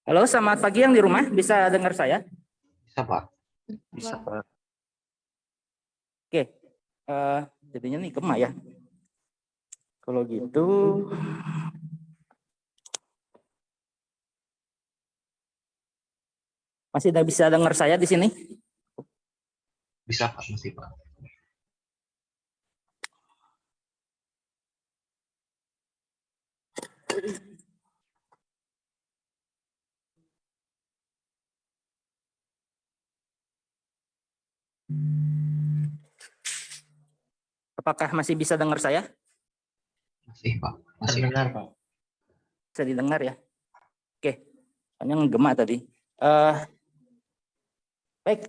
Halo, selamat pagi yang di rumah. Bisa dengar saya? Bisa, Pak. Bisa, Pak. Oke. Jadinya nih Gema ya. Kalau gitu, masih tidak bisa dengar saya di sini? Bisa, Pak. Masih, Pak. Apakah masih bisa dengar saya? Masih, Pak. Masih. Terdengar, Pak. Bisa didengar ya? Oke. Soalnya ngegema tadi. Eh, baik.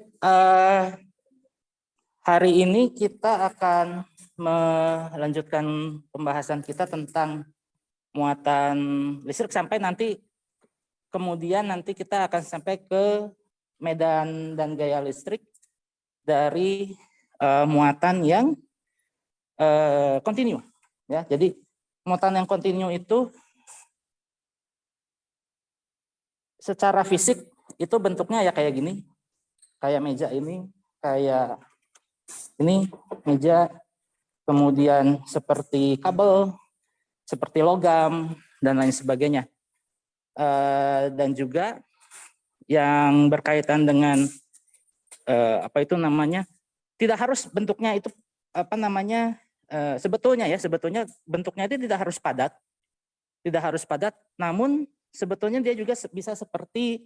Hari ini kita akan melanjutkan pembahasan kita tentang muatan listrik sampai nanti kemudian nanti kita akan sampai ke medan dan gaya listrik dari muatan yang kontinu ya. Jadi muatan yang kontinu itu secara fisik itu bentuknya ya kayak gini, kayak meja ini, kayak ini meja, kemudian seperti kabel, seperti logam dan lain sebagainya. Dan juga yang berkaitan dengan apa itu namanya, tidak harus bentuknya itu apa namanya, sebetulnya bentuknya itu tidak harus padat, namun sebetulnya dia juga bisa seperti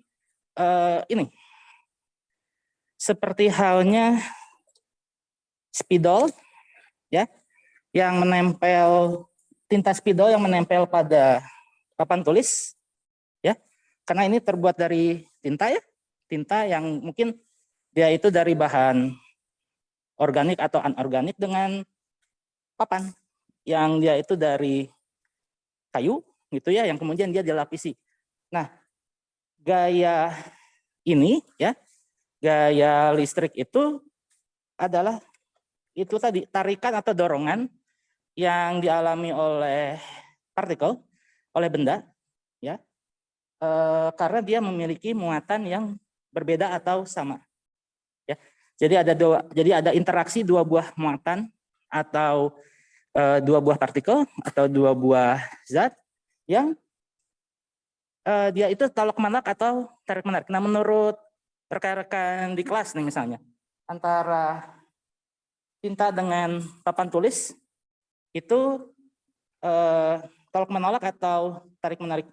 ini, seperti halnya spidol ya, yang menempel, tinta spidol yang menempel pada papan tulis ya, karena ini terbuat dari tinta ya, tinta yang mungkin dia itu dari bahan organik atau anorganik dengan papan yang dia itu dari kayu gitu ya, yang kemudian dia dilapisi. Nah, gaya ini ya, gaya listrik itu adalah itu tadi, tarikan atau dorongan yang dialami oleh partikel, oleh benda ya, karena dia memiliki muatan yang berbeda atau sama ya. Jadi ada interaksi dua buah muatan atau dua buah partikel atau dua buah zat yang dia itu tolak menarik atau tarik menarik. Nah, menurut rekan-rekan di kelas nih misalnya, antara tinta dengan papan tulis itu tolak menolak atau tarik menarik?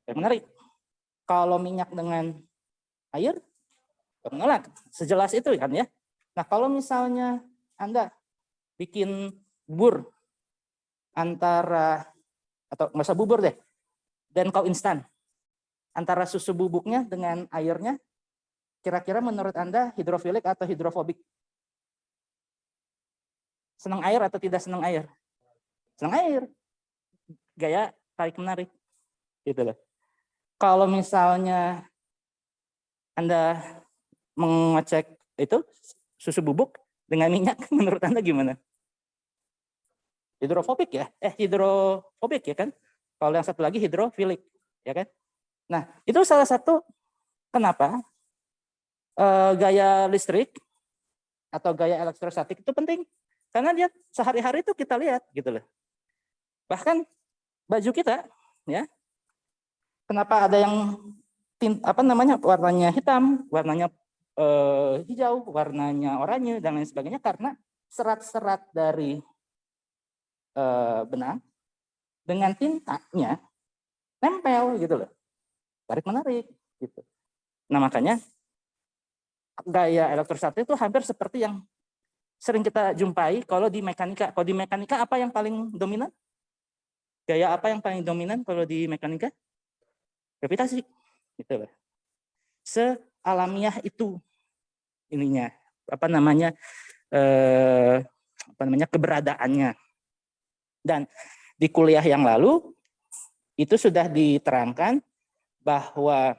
Tarik menarik. Kalau minyak dengan air, tarik menolak. Sejelas itu kan ya. Nah, kalau misalnya Anda bikin bubur antara, atau nggak usah bubur deh, dan kau instan, antara susu bubuknya dengan airnya, kira-kira menurut Anda hidrofilik atau hidrofobik? Senang air atau tidak senang air? Senang air. Gaya tarik menarik. Gitu loh. Kalau misalnya Anda mengecek itu susu bubuk dengan minyak, menurut Anda gimana? Hidrofobik ya? Hidrofobik ya kan? Kalau yang satu lagi hidrofilik, ya kan? Nah, itu salah satu kenapa gaya listrik atau gaya elektrostatik itu penting. Karena dia sehari-hari itu kita lihat gitu loh. Bahkan baju kita ya, kenapa ada yang warnanya hitam, warnanya hijau, warnanya oranye dan lain sebagainya, karena serat-serat dari benang dengan tintanya nempel gitu loh, tarik menarik gitu. Nah, makanya gaya elektrostatik itu hampir seperti yang sering kita jumpai kalau di mekanika. Kalau di mekanika apa yang paling dominan? Gaya apa yang paling dominan kalau di mekanika? Gravitasi gitu loh. Sealamiah itu ininya, keberadaannya. Dan di kuliah yang lalu itu sudah diterangkan bahwa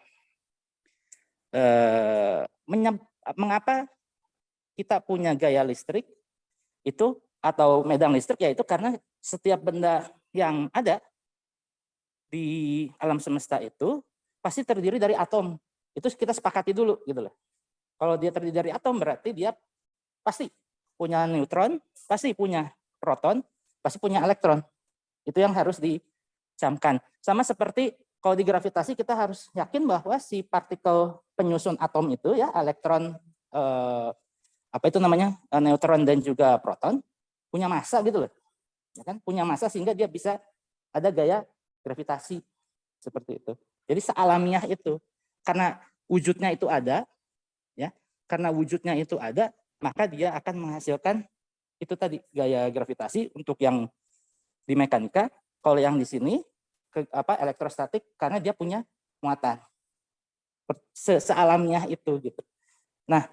mengapa kita punya gaya listrik itu atau medan listrik, yaitu karena setiap benda yang ada di alam semesta itu pasti terdiri dari atom. Itu kita sepakati dulu gitu loh. Kalau dia terdiri dari atom berarti dia pasti punya neutron, pasti punya proton, pasti punya elektron. Itu yang harus dicamkan. Sama seperti kalau di gravitasi kita harus yakin bahwa si partikel penyusun atom itu ya elektron apa itu namanya neutron dan juga proton punya massa gitu loh. Ya kan? Punya massa sehingga dia bisa ada gaya gravitasi seperti itu. Jadi sealamiah itu karena wujudnya itu ada ya. Karena wujudnya itu ada, maka dia akan menghasilkan itu tadi gaya gravitasi untuk yang di mekanika. Kalau yang di sini elektrostatik karena dia punya muatan. Sealamiah itu gitu. Nah,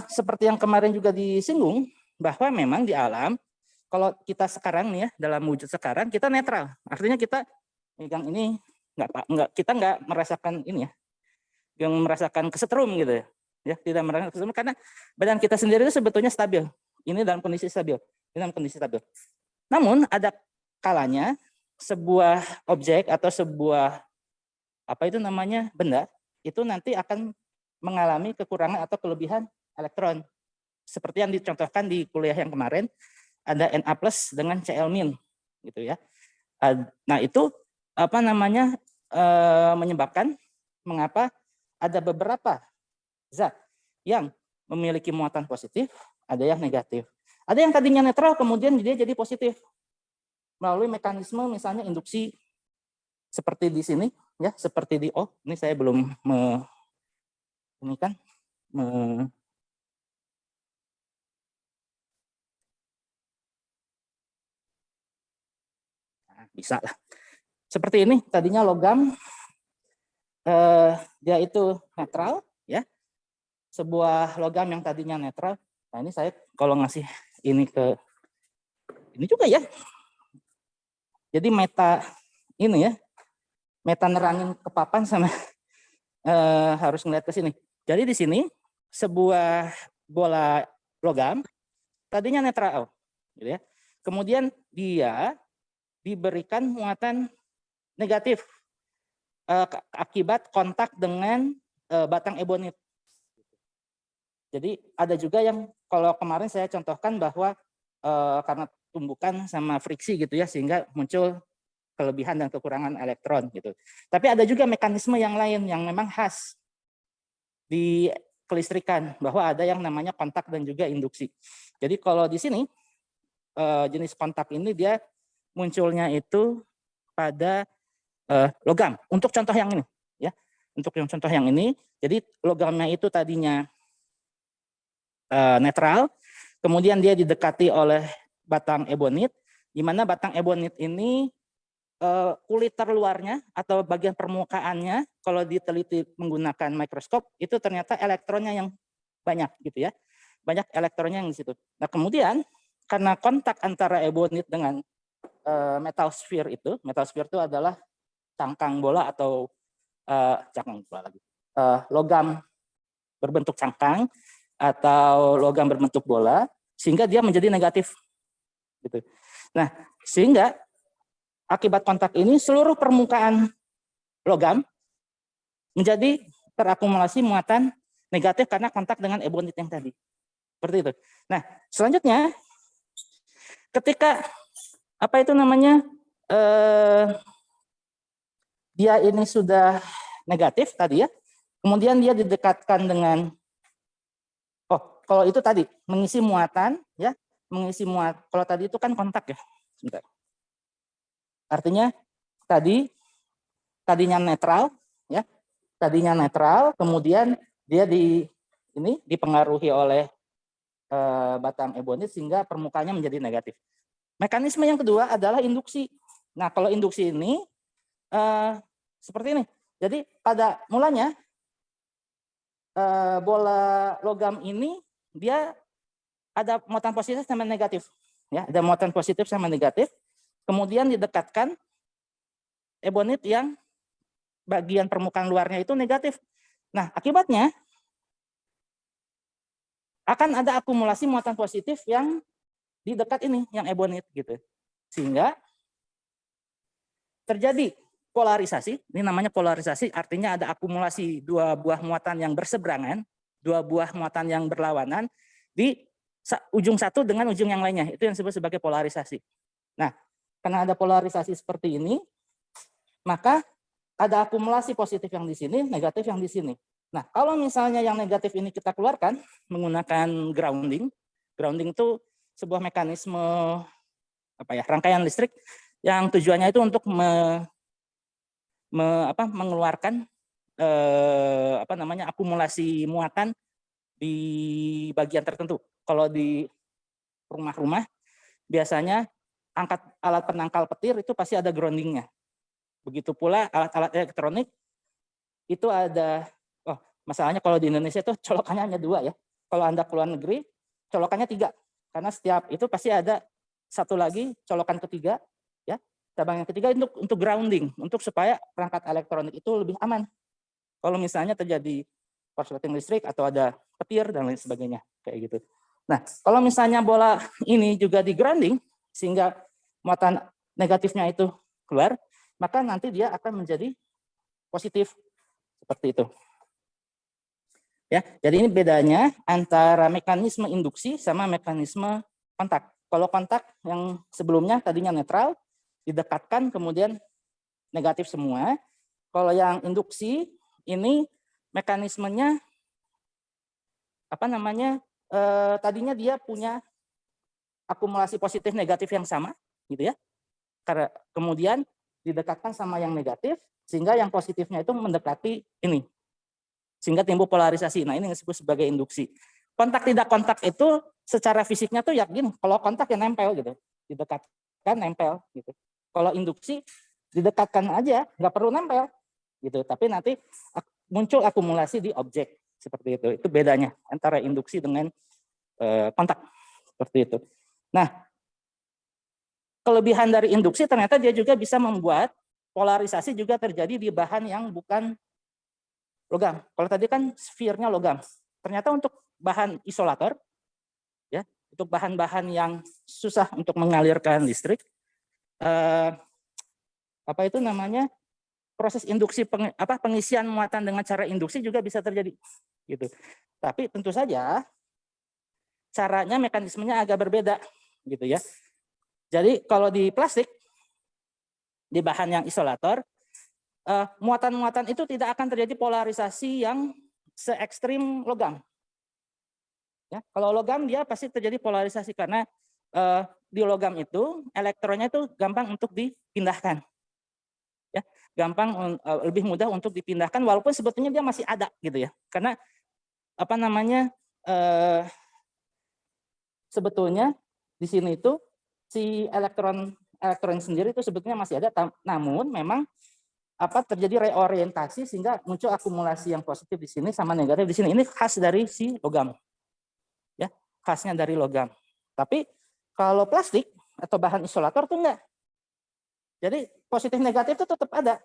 seperti yang kemarin juga disinggung bahwa memang di alam kalau kita sekarang nih ya dalam wujud sekarang kita netral. Artinya kita megang ini kita nggak merasakan ini ya, yang merasakan kesetrum gitu ya. Ya, tidak merasakan kesetrum karena badan kita sendiri itu sebetulnya stabil. Ini dalam kondisi stabil. Ini dalam kondisi stabil. Namun ada kalanya sebuah objek atau sebuah apa itu namanya benda itu nanti akan mengalami kekurangan atau kelebihan elektron. Seperti yang dicontohkan di kuliah yang kemarin, ada Na+ dengan Cl- gitu ya. Nah, itu apa namanya menyebabkan mengapa ada beberapa zat yang memiliki muatan positif, ada yang negatif. Ada yang tadinya netral kemudian dia jadi positif melalui mekanisme misalnya induksi seperti di sini ya, seperti di ini saya belum ini kan bisa lah. Seperti ini tadinya logam dia itu netral ya. Sebuah logam yang tadinya netral. Nah, ini saya kalau ngasih ini ke ini juga ya. Jadi meta ini ya. Meta nerangin ke papan sama harus ngeliat ke sini. Jadi di sini sebuah bola logam tadinya netral gitu ya. Kemudian dia diberikan muatan negatif akibat kontak dengan batang ebonit. Jadi ada juga yang kalau kemarin saya contohkan bahwa karena tumbukan sama friksi gitu ya sehingga muncul kelebihan dan kekurangan elektron gitu. Tapi ada juga mekanisme yang lain yang memang khas di kelistrikan bahwa ada yang namanya kontak dan juga induksi. Jadi kalau di sini jenis kontak ini dia munculnya itu pada logam. Untuk contoh yang ini ya. Untuk yang contoh yang ini, jadi logamnya itu tadinya netral, kemudian dia didekati oleh batang ebonit, di mana batang ebonit ini kulit terluarnya atau bagian permukaannya kalau diteliti menggunakan mikroskop itu ternyata elektronnya yang banyak gitu ya. Banyak elektronnya yang di situ. Nah, kemudian karena kontak antara ebonit dengan metal sphere itu adalah cangkang bola atau cangkang bola lagi. Logam berbentuk cangkang atau logam berbentuk bola sehingga dia menjadi negatif gitu. Nah, sehingga akibat kontak ini seluruh permukaan logam menjadi terakumulasi muatan negatif karena kontak dengan ebonit yang tadi. Seperti itu. Nah, selanjutnya ketika apa itu namanya dia ini sudah negatif tadi ya, kemudian dia didekatkan dengan kalau itu tadi mengisi muatan ya, mengisi muat. Kalau tadi itu kan kontak ya. Sebentar. Artinya tadinya netral ya. Tadinya netral, kemudian dia dipengaruhi oleh batang ebonit sehingga permukaannya menjadi negatif. Mekanisme yang kedua adalah induksi. Nah, kalau induksi ini seperti ini. Jadi pada mulanya bola logam ini dia ada muatan positif sama negatif. Ya, ada muatan positif sama negatif. Kemudian didekatkan ebonit yang bagian permukaan luarnya itu negatif. Nah, akibatnya akan ada akumulasi muatan positif yang di dekat ini, yang ebonit gitu. Sehingga terjadi polarisasi. Ini namanya polarisasi, artinya ada akumulasi dua buah muatan yang berseberangan, dua buah muatan yang berlawanan di ujung satu dengan ujung yang lainnya. Itu yang disebut sebagai polarisasi. Nah, karena ada polarisasi seperti ini, maka ada akumulasi positif yang di sini, negatif yang di sini. Nah, kalau misalnya yang negatif ini kita keluarkan menggunakan grounding. Grounding itu sebuah mekanisme rangkaian listrik yang tujuannya itu untuk mengeluarkan akumulasi muatan di bagian tertentu. Kalau di rumah-rumah biasanya alat penangkal petir itu pasti ada groundingnya. Begitu pula alat-alat elektronik itu ada. Masalahnya kalau di Indonesia itu colokannya hanya 2 ya. Kalau Anda keluar negeri colokannya 3, karena setiap itu pasti ada satu lagi colokan ketiga, ya. Cabang yang ketiga untuk grounding, untuk supaya perangkat elektronik itu lebih aman. Kalau misalnya terjadi korsleting listrik atau ada petir dan lain sebagainya, kayak gitu. Nah, kalau misalnya bola ini juga di grounding sehingga muatan negatifnya itu keluar, maka nanti dia akan menjadi positif seperti itu. Ya, jadi ini bedanya antara mekanisme induksi sama mekanisme kontak. Kalau kontak yang sebelumnya tadinya netral, didekatkan kemudian negatif semua. Kalau yang induksi ini mekanismenya tadinya dia punya akumulasi positif negatif yang sama, gitu ya. Karena kemudian didekatkan sama yang negatif sehingga yang positifnya itu mendekati ini. Sehingga timbul polarisasi. Nah, ini disebut sebagai induksi. Kontak tidak kontak itu secara fisiknya tuh yakin, kalau kontak ya nempel gitu, didekatkan nempel gitu. Kalau induksi didekatkan aja, nggak perlu nempel gitu. Tapi nanti muncul akumulasi di objek seperti itu. Itu bedanya antara induksi dengan kontak seperti itu. Nah, kelebihan dari induksi ternyata dia juga bisa membuat polarisasi juga terjadi di bahan yang bukan logam. Kalau tadi kan sphere-nya logam. Ternyata untuk bahan isolator, ya, untuk bahan-bahan yang susah untuk mengalirkan listrik, proses induksi pengisian muatan dengan cara induksi juga bisa terjadi, gitu. Tapi tentu saja caranya, mekanismenya agak berbeda, gitu ya. Jadi kalau di plastik, di bahan yang isolator, muatan-muatan itu tidak akan terjadi polarisasi yang se ekstrim logam. Ya, kalau logam dia pasti terjadi polarisasi karena di logam itu elektronnya itu gampang untuk dipindahkan. Ya, gampang, lebih mudah untuk dipindahkan walaupun sebetulnya dia masih ada gitu ya. Karena sebetulnya di sini itu si elektron sendiri itu sebetulnya masih ada, namun memang terjadi reorientasi sehingga muncul akumulasi yang positif di sini sama negatif di sini. Ini khas dari si logam. Ya, khasnya dari logam. Tapi kalau plastik atau bahan isolator tuh enggak. Jadi positif negatif itu tetap ada.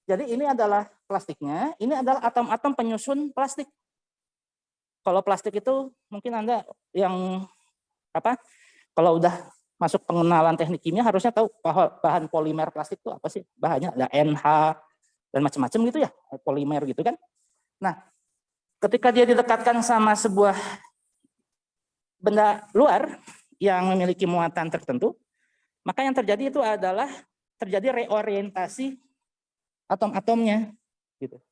Jadi ini adalah plastiknya, ini adalah atom-atom penyusun plastik. Kalau plastik itu mungkin Anda yang kalau udah masuk pengenalan teknik kimia harusnya tahu bahan polimer plastik itu apa sih? Bahannya ada NH dan macam-macam gitu ya, polimer gitu kan. Nah, ketika dia didekatkan sama sebuah benda luar yang memiliki muatan tertentu, maka yang terjadi itu adalah terjadi reorientasi atom-atomnya gitu.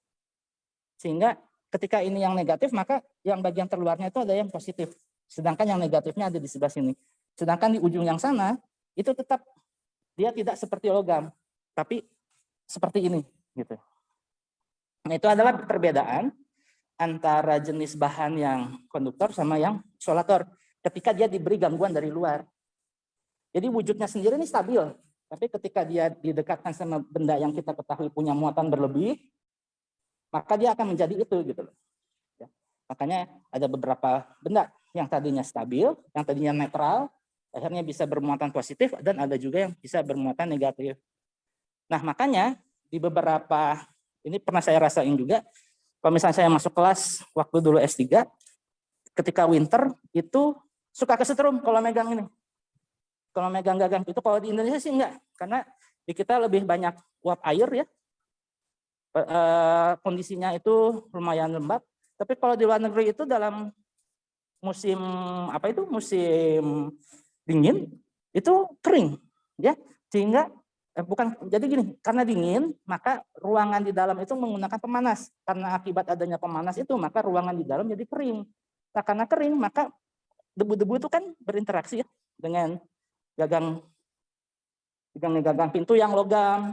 Sehingga ketika ini yang negatif, maka yang bagian terluarnya itu ada yang positif. Sedangkan yang negatifnya ada di sebelah sini. Sedangkan di ujung yang sana itu tetap dia tidak seperti logam, tapi seperti ini gitu. Nah, itu adalah perbedaan antara jenis bahan yang konduktor sama yang isolator ketika dia diberi gangguan dari luar. Jadi wujudnya sendiri ini stabil, tapi ketika dia didekatkan sama benda yang kita ketahui punya muatan berlebih, maka dia akan menjadi itu gitu loh. Ya. Makanya ada beberapa benda yang tadinya stabil, yang tadinya netral, akhirnya bisa bermuatan positif, dan ada juga yang bisa bermuatan negatif. Nah, makanya di beberapa, ini pernah saya rasain juga, kalau misalnya saya masuk kelas waktu dulu S3, ketika winter itu suka kesetrum kalau megang ini. Kalau megang gagang itu, kalau di Indonesia sih enggak, karena Di kita lebih banyak uap air ya. Kondisinya itu lumayan lembab. Tapi kalau di luar negeri itu dalam musim musim dingin itu kering ya, sehingga bukan jadi gini, karena dingin maka ruangan di dalam itu menggunakan pemanas, karena akibat adanya pemanas itu maka ruangan di dalam jadi kering. Nah karena kering maka debu-debu itu kan berinteraksi ya dengan gagang pintu yang logam,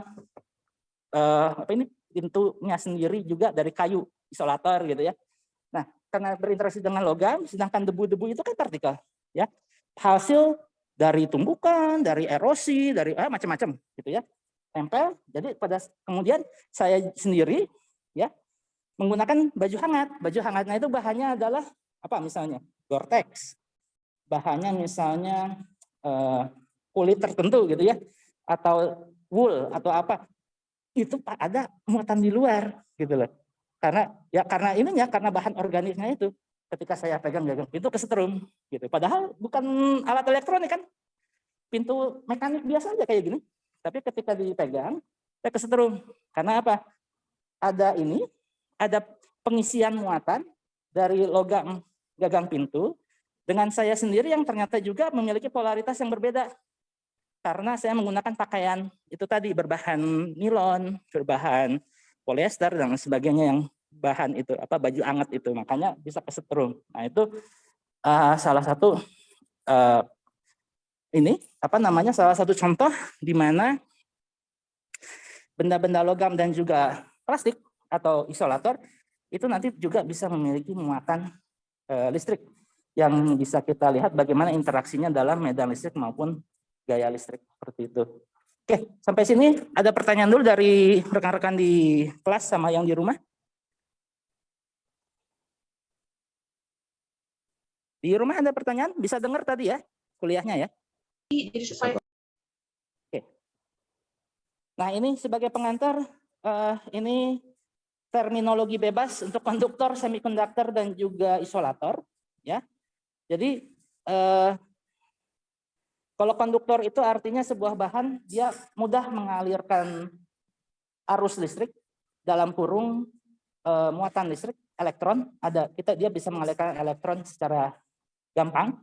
pintunya sendiri juga dari kayu isolator gitu ya. Nah, karena berinteraksi dengan logam, sedangkan debu-debu itu kan partikel, ya. Hasil dari tumbukan, dari erosi, dari macam-macam, gitu ya. Tempel. Jadi kemudian saya sendiri, ya, menggunakan baju hangat. Baju hangatnya itu bahannya adalah apa misalnya? Gore-Tex. Bahannya misalnya kulit tertentu, gitu ya, atau wool atau apa. Itu ada muatan di luar, gitu loh. Karena bahan organiknya itu ketika saya pegang gagang pintu kesetrum gitu. Padahal bukan alat elektronik kan. Pintu mekanik biasa aja kayak gini. Tapi ketika dipegang saya kesetrum. Karena apa? Ada pengisian muatan dari logam gagang pintu dengan saya sendiri yang ternyata juga memiliki polaritas yang berbeda. Karena saya menggunakan pakaian itu tadi berbahan nilon, berbahan polyester dan sebagainya yang bahan itu baju hangat itu, makanya bisa kesetrum. Nah itu salah satu salah satu contoh di mana benda-benda logam dan juga plastik atau isolator itu nanti juga bisa memiliki muatan listrik yang bisa kita lihat bagaimana interaksinya dalam medan listrik maupun gaya listrik seperti itu. Oke, sampai sini ada pertanyaan dulu dari rekan-rekan di kelas sama yang di rumah. Di rumah ada pertanyaan? Bisa dengar tadi ya kuliahnya ya? Jadi supaya Oke. Nah ini sebagai pengantar, ini terminologi bebas untuk konduktor, semikonduktor dan juga isolator. Ya, jadi kalau konduktor itu artinya sebuah bahan dia mudah mengalirkan arus listrik dalam kurung muatan listrik elektron dia bisa mengalirkan elektron secara gampang.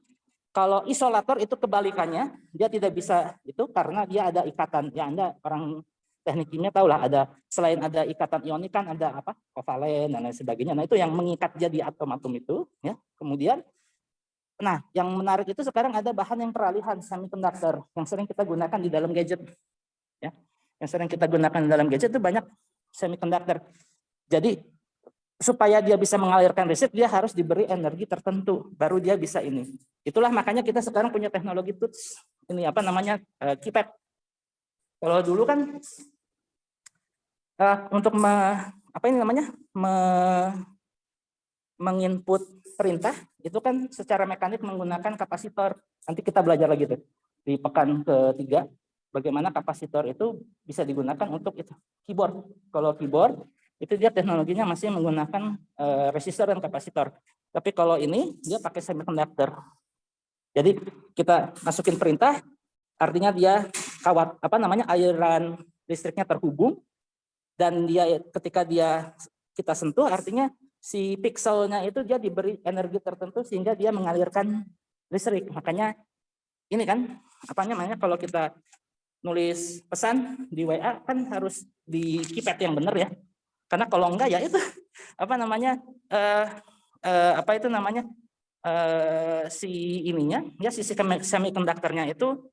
Kalau isolator itu kebalikannya, dia tidak bisa itu karena dia ada ikatan. Ya Anda orang teknik kimia tahu lah, selain ada ikatan ionik kan ada kovalen dan lain sebagainya. Nah itu yang mengikat jadi atom-atom itu ya. Kemudian nah, yang menarik itu sekarang ada bahan yang peralihan semikonduktor yang sering kita gunakan di dalam gadget. Ya, yang sering kita gunakan di dalam gadget itu banyak semikonduktor. Jadi supaya dia bisa mengalirkan listrik, dia harus diberi energi tertentu, baru dia bisa ini. Itulah makanya kita sekarang punya teknologi TUTS, ini kipet. Kalau dulu kan untuk menginput perintah itu kan secara mekanik menggunakan kapasitor. Nanti kita belajar lagi tuh di pekan ketiga bagaimana kapasitor itu bisa digunakan untuk itu keyboard. Kalau keyboard itu dia teknologinya masih menggunakan resistor dan kapasitor. Tapi kalau ini dia pakai semikonduktor. Jadi kita masukin perintah, artinya dia aliran listriknya terhubung dan dia ketika kita sentuh artinya si pikselnya itu dia diberi energi tertentu sehingga dia mengalirkan listrik. Makanya ini kan kalau kita nulis pesan di WA kan harus di keypad yang benar ya. Karena kalau enggak ya itu si semikonduktornya itu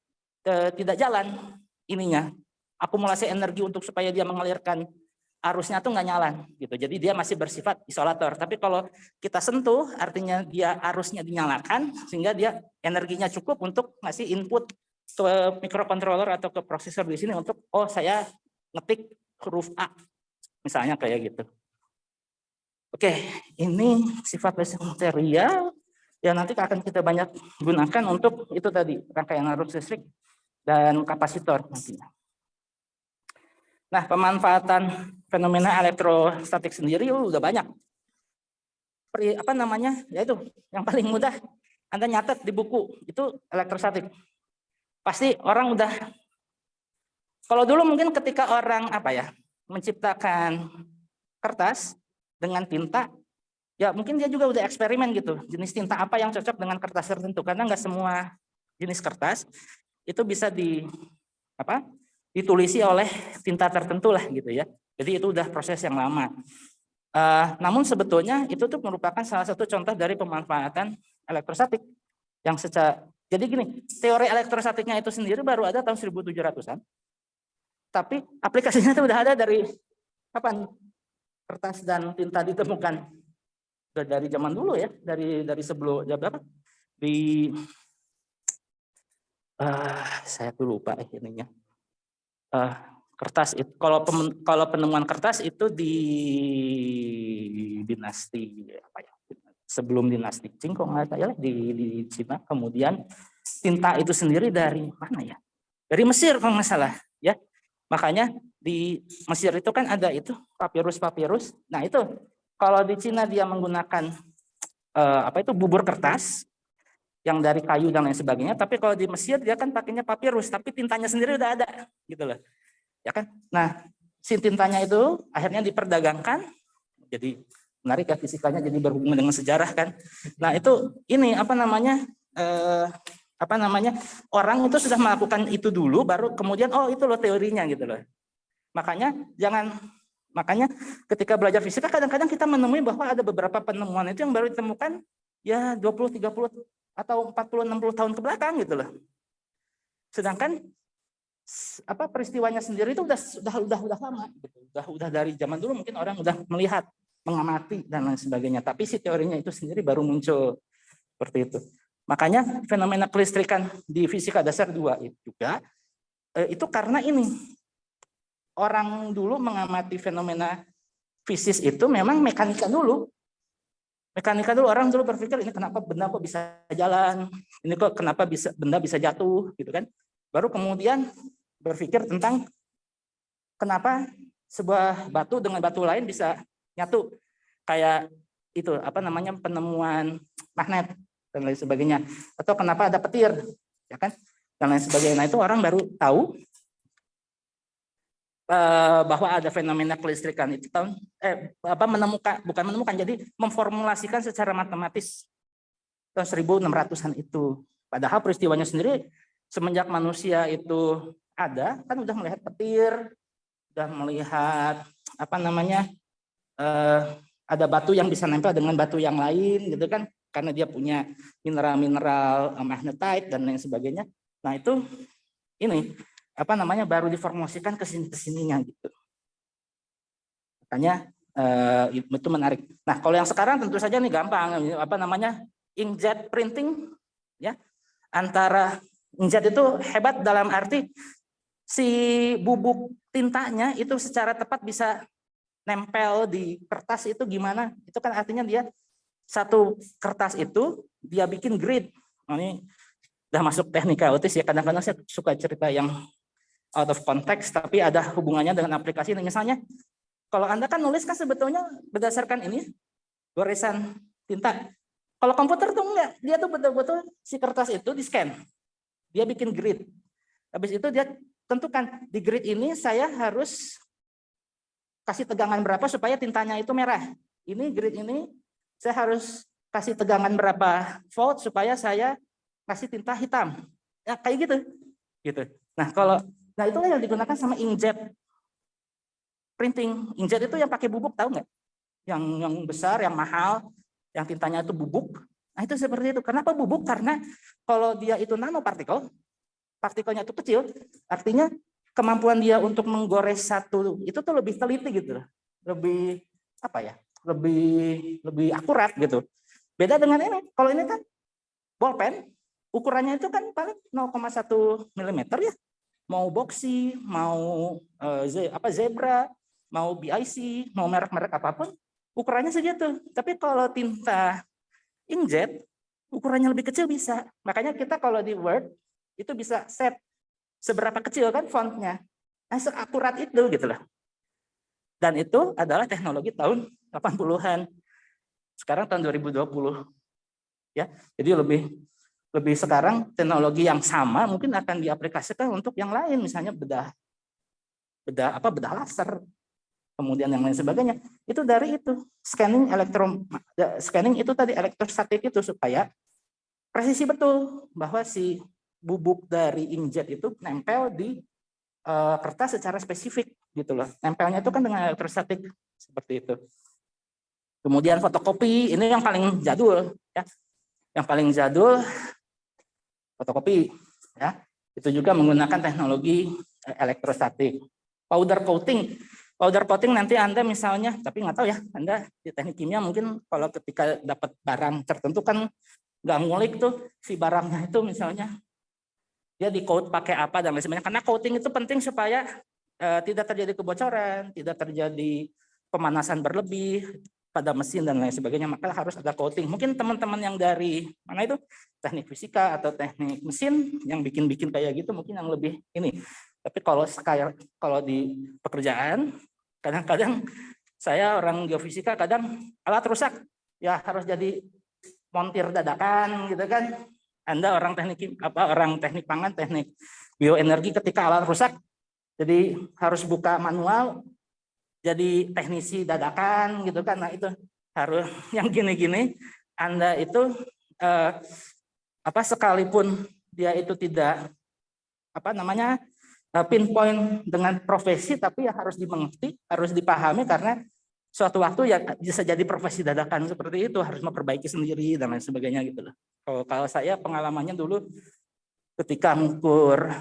tidak jalan ininya. Akumulasi energi untuk supaya dia mengalirkan arusnya tuh nggak nyala gitu. Jadi dia masih bersifat isolator. Tapi kalau kita sentuh artinya dia arusnya dinyalakan sehingga dia energinya cukup untuk ngasih input ke microcontroller atau ke prosesor di sini untuk saya ngetik huruf A. Misalnya kayak gitu. Oke, ini sifat listrik material yang nanti akan kita banyak gunakan untuk itu tadi, rangkaian arus listrik dan kapasitor nantinya. Nah, pemanfaatan fenomena elektrostatik sendiri udah banyak. Yaitu yang paling mudah Anda nyatet di buku, itu elektrostatik. Pasti orang udah Kalau dulu mungkin ketika orang menciptakan kertas dengan tinta, ya mungkin dia juga udah eksperimen gitu, jenis tinta apa yang cocok dengan kertas tertentu, karena nggak semua jenis kertas itu bisa ditulisi oleh tinta tertentu lah gitu ya. Jadi itu udah proses yang lama. Namun sebetulnya itu tuh merupakan salah satu contoh dari pemanfaatan elektrostatik yang jadi gini, teori elektrostatiknya itu sendiri baru ada tahun 1700-an. Tapi aplikasinya itu udah ada dari kapan kertas dan tinta ditemukan? Udah dari zaman dulu ya, dari sebelum berapa? Saya tuh lupa ininya. Kertas itu kalau penemuan kertas itu di dinasti sebelum dinasti Qing kok nggak salah di Cina. Kemudian tinta itu sendiri dari mana ya? Dari Mesir kalau nggak salah ya. Makanya di Mesir itu kan ada itu papirus. Nah itu kalau di Cina dia menggunakan bubur kertas yang dari kayu dan lain sebagainya. Tapi kalau di Mesir dia kan pakainya papirus, tapi tintanya sendiri udah ada gitu loh. Ya kan? Nah, si tintanya itu akhirnya diperdagangkan. Jadi menarik ya, fisikanya jadi berhubungan dengan sejarah kan. Nah, itu ini orang itu sudah melakukan itu dulu baru kemudian itu loh teorinya gitu loh. Makanya ketika belajar fisika kadang-kadang kita menemui bahwa ada beberapa penemuan itu yang baru ditemukan ya 20, 30 atau 40, 60 tahun ke belakang gitu loh. Sedangkan peristiwanya sendiri itu udah lama gitu. Udah dari zaman dulu mungkin orang udah melihat, mengamati dan lain sebagainya. Tapi si teorinya itu sendiri baru muncul seperti itu. Makanya fenomena kelistrikan di fisika dasar 2 itu juga itu karena ini orang dulu mengamati fenomena fisis itu memang mekanika dulu. Orang dulu berpikir ini kenapa benda kok bisa jalan, ini kok kenapa benda bisa jatuh gitu kan. Baru kemudian berpikir tentang kenapa sebuah batu dengan batu lain bisa nyatu, kayak itu penemuan magnet dan lain sebagainya, atau kenapa ada petir ya kan dan lain sebagainya. Nah itu orang baru tahu bahwa ada fenomena kelistrikan itu jadi memformulasikan secara matematis tahun 1600-an itu. Padahal peristiwanya sendiri semenjak manusia itu ada, kan udah melihat petir, udah melihat ada batu yang bisa nempel dengan batu yang lain gitu kan, karena dia punya mineral magnetite dan lain sebagainya. Nah itu ini baru diformulasikan ke sininya gitu. Makanya itu menarik. Nah, kalau yang sekarang tentu saja nih gampang, inkjet printing ya. Antara inkjet itu hebat dalam arti si bubuk tintanya itu secara tepat bisa nempel di kertas itu gimana? Itu kan artinya dia satu kertas itu dia bikin grid. Nah, ini udah masuk teknik autis ya, kadang-kadang saya suka cerita yang out of context, tapi ada hubungannya dengan aplikasi. Misalnya, kalau Anda kan nulis kan sebetulnya berdasarkan ini, goresan tinta. Kalau komputer tuh enggak, dia tuh betul-betul si kertas itu di-scan. Dia bikin grid. Habis itu dia tentukan, di grid ini saya harus kasih tegangan berapa supaya tintanya itu merah. Ini grid ini, saya harus kasih tegangan berapa volt supaya saya kasih tinta hitam. Ya kayak gitu. Nah itu yang digunakan sama inkjet printing. Inkjet itu yang pakai bubuk, tahu nggak? Yang besar, yang mahal, yang tintanya itu bubuk. Nah itu seperti itu. Kenapa bubuk? Karena kalau dia itu nanopartikel, partikelnya itu kecil, artinya kemampuan dia untuk menggores satu itu tuh lebih teliti gitu, lebih lebih akurat gitu. Beda dengan ini. Kalau ini kan bolpen, ukurannya itu kan paling 0,1 mm ya. Mau boxy, mau zebra, mau BIC, mau merek-merek apapun, ukurannya segitu. Tapi kalau tinta inkjet, ukurannya lebih kecil bisa. Makanya kita kalau di Word, itu bisa set seberapa kecil kan fontnya. Nah, seakurat itu gitu loh. Dan itu adalah teknologi tahun 80-an. Sekarang tahun 2020. Ya, jadi lebih sekarang teknologi yang sama mungkin akan diaplikasikan untuk yang lain, misalnya bedah bedah laser, kemudian yang lain sebagainya. Itu dari itu scanning itu tadi elektrostatik itu supaya presisi betul bahwa si bubuk dari inkjet itu nempel di kertas secara spesifik gitu loh. Nempelnya itu kan dengan elektrostatik seperti itu. Kemudian fotokopi, ini yang paling jadul ya. Yang paling jadul fotokopi ya. Itu juga menggunakan teknologi elektrostatik. Powder coating nanti Anda misalnya, tapi nggak tahu ya, Anda di teknik kimia mungkin kalau ketika dapat barang tertentu kan nggak ngulik tuh si barangnya itu misalnya dia di coat pakai apa dan lain sebagainya. Karena coating itu penting supaya tidak terjadi kebocoran, tidak terjadi pemanasan berlebih pada mesin dan lain sebagainya, maka harus ada coating. Mungkin teman-teman yang dari mana itu teknik fisika atau teknik mesin yang bikin-bikin kayak gitu mungkin yang lebih ini. Tapi kalau di pekerjaan kadang-kadang saya orang geofisika kadang alat rusak ya harus jadi montir dadakan gitu kan. Anda orang teknik pangan, teknik bioenergi ketika alat rusak jadi harus buka manual jadi teknisi dadakan gitu kan. Nah itu harus yang gini-gini Anda itu sekalipun dia itu tidak pinpoint dengan profesi, tapi ya harus dimengerti, harus dipahami karena suatu waktu ya bisa jadi profesi dadakan seperti itu, harus memperbaiki sendiri dan lain sebagainya gitu loh. Kalau saya pengalamannya dulu ketika ngukur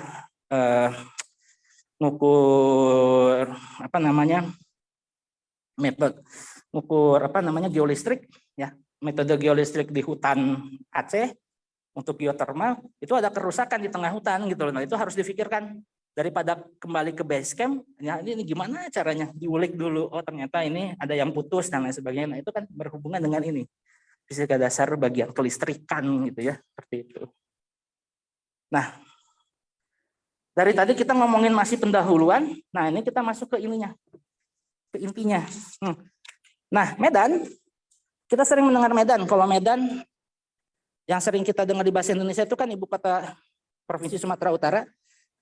geolistrik ya, metode geolistrik di hutan Aceh untuk geotermal itu ada kerusakan di tengah hutan gitu loh. Nah, itu harus difikirkan daripada kembali ke base camp, ya ini gimana caranya diulik dulu. Oh, ternyata ini ada yang putus dan lain sebagainya. Nah, itu kan berhubungan dengan ini. Fisika dasar bagian kelistrikan gitu ya, seperti itu. Nah, dari tadi kita ngomongin masih pendahuluan. Nah, ini kita masuk ke ininya. Ke intinya. Nah, Medan, kita sering mendengar Medan. Kalau Medan yang sering kita dengar di bahasa Indonesia itu kan ibu kota Provinsi Sumatera Utara.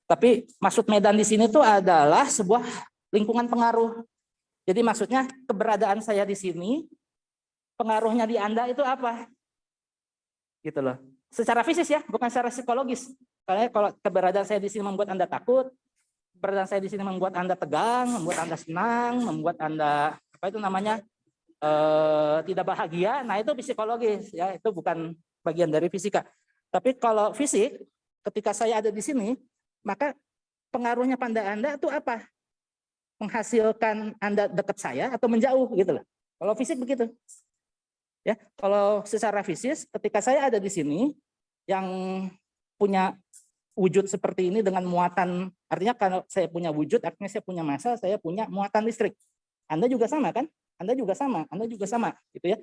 Tapi maksud Medan di sini tuh adalah sebuah lingkungan pengaruh. Jadi maksudnya keberadaan saya di sini, pengaruhnya di Anda itu apa? Gitu loh. Secara fisik ya, bukan secara psikologis. Karena kalau keberadaan saya di sini membuat Anda takut, keberadaan saya di sini membuat Anda tegang, membuat Anda senang, membuat Anda tidak bahagia. Nah itu psikologis ya, itu bukan bagian dari fisika. Tapi kalau fisik, ketika saya ada di sini, maka pengaruhnya pada Anda itu apa? Menghasilkan Anda dekat saya atau menjauh gitu loh. Kalau fisik begitu. Ya, kalau secara fisik ketika saya ada di sini yang punya wujud seperti ini dengan muatan, artinya kalau saya punya wujud artinya saya punya massa, saya punya muatan listrik. Anda juga sama kan? Anda juga sama gitu ya.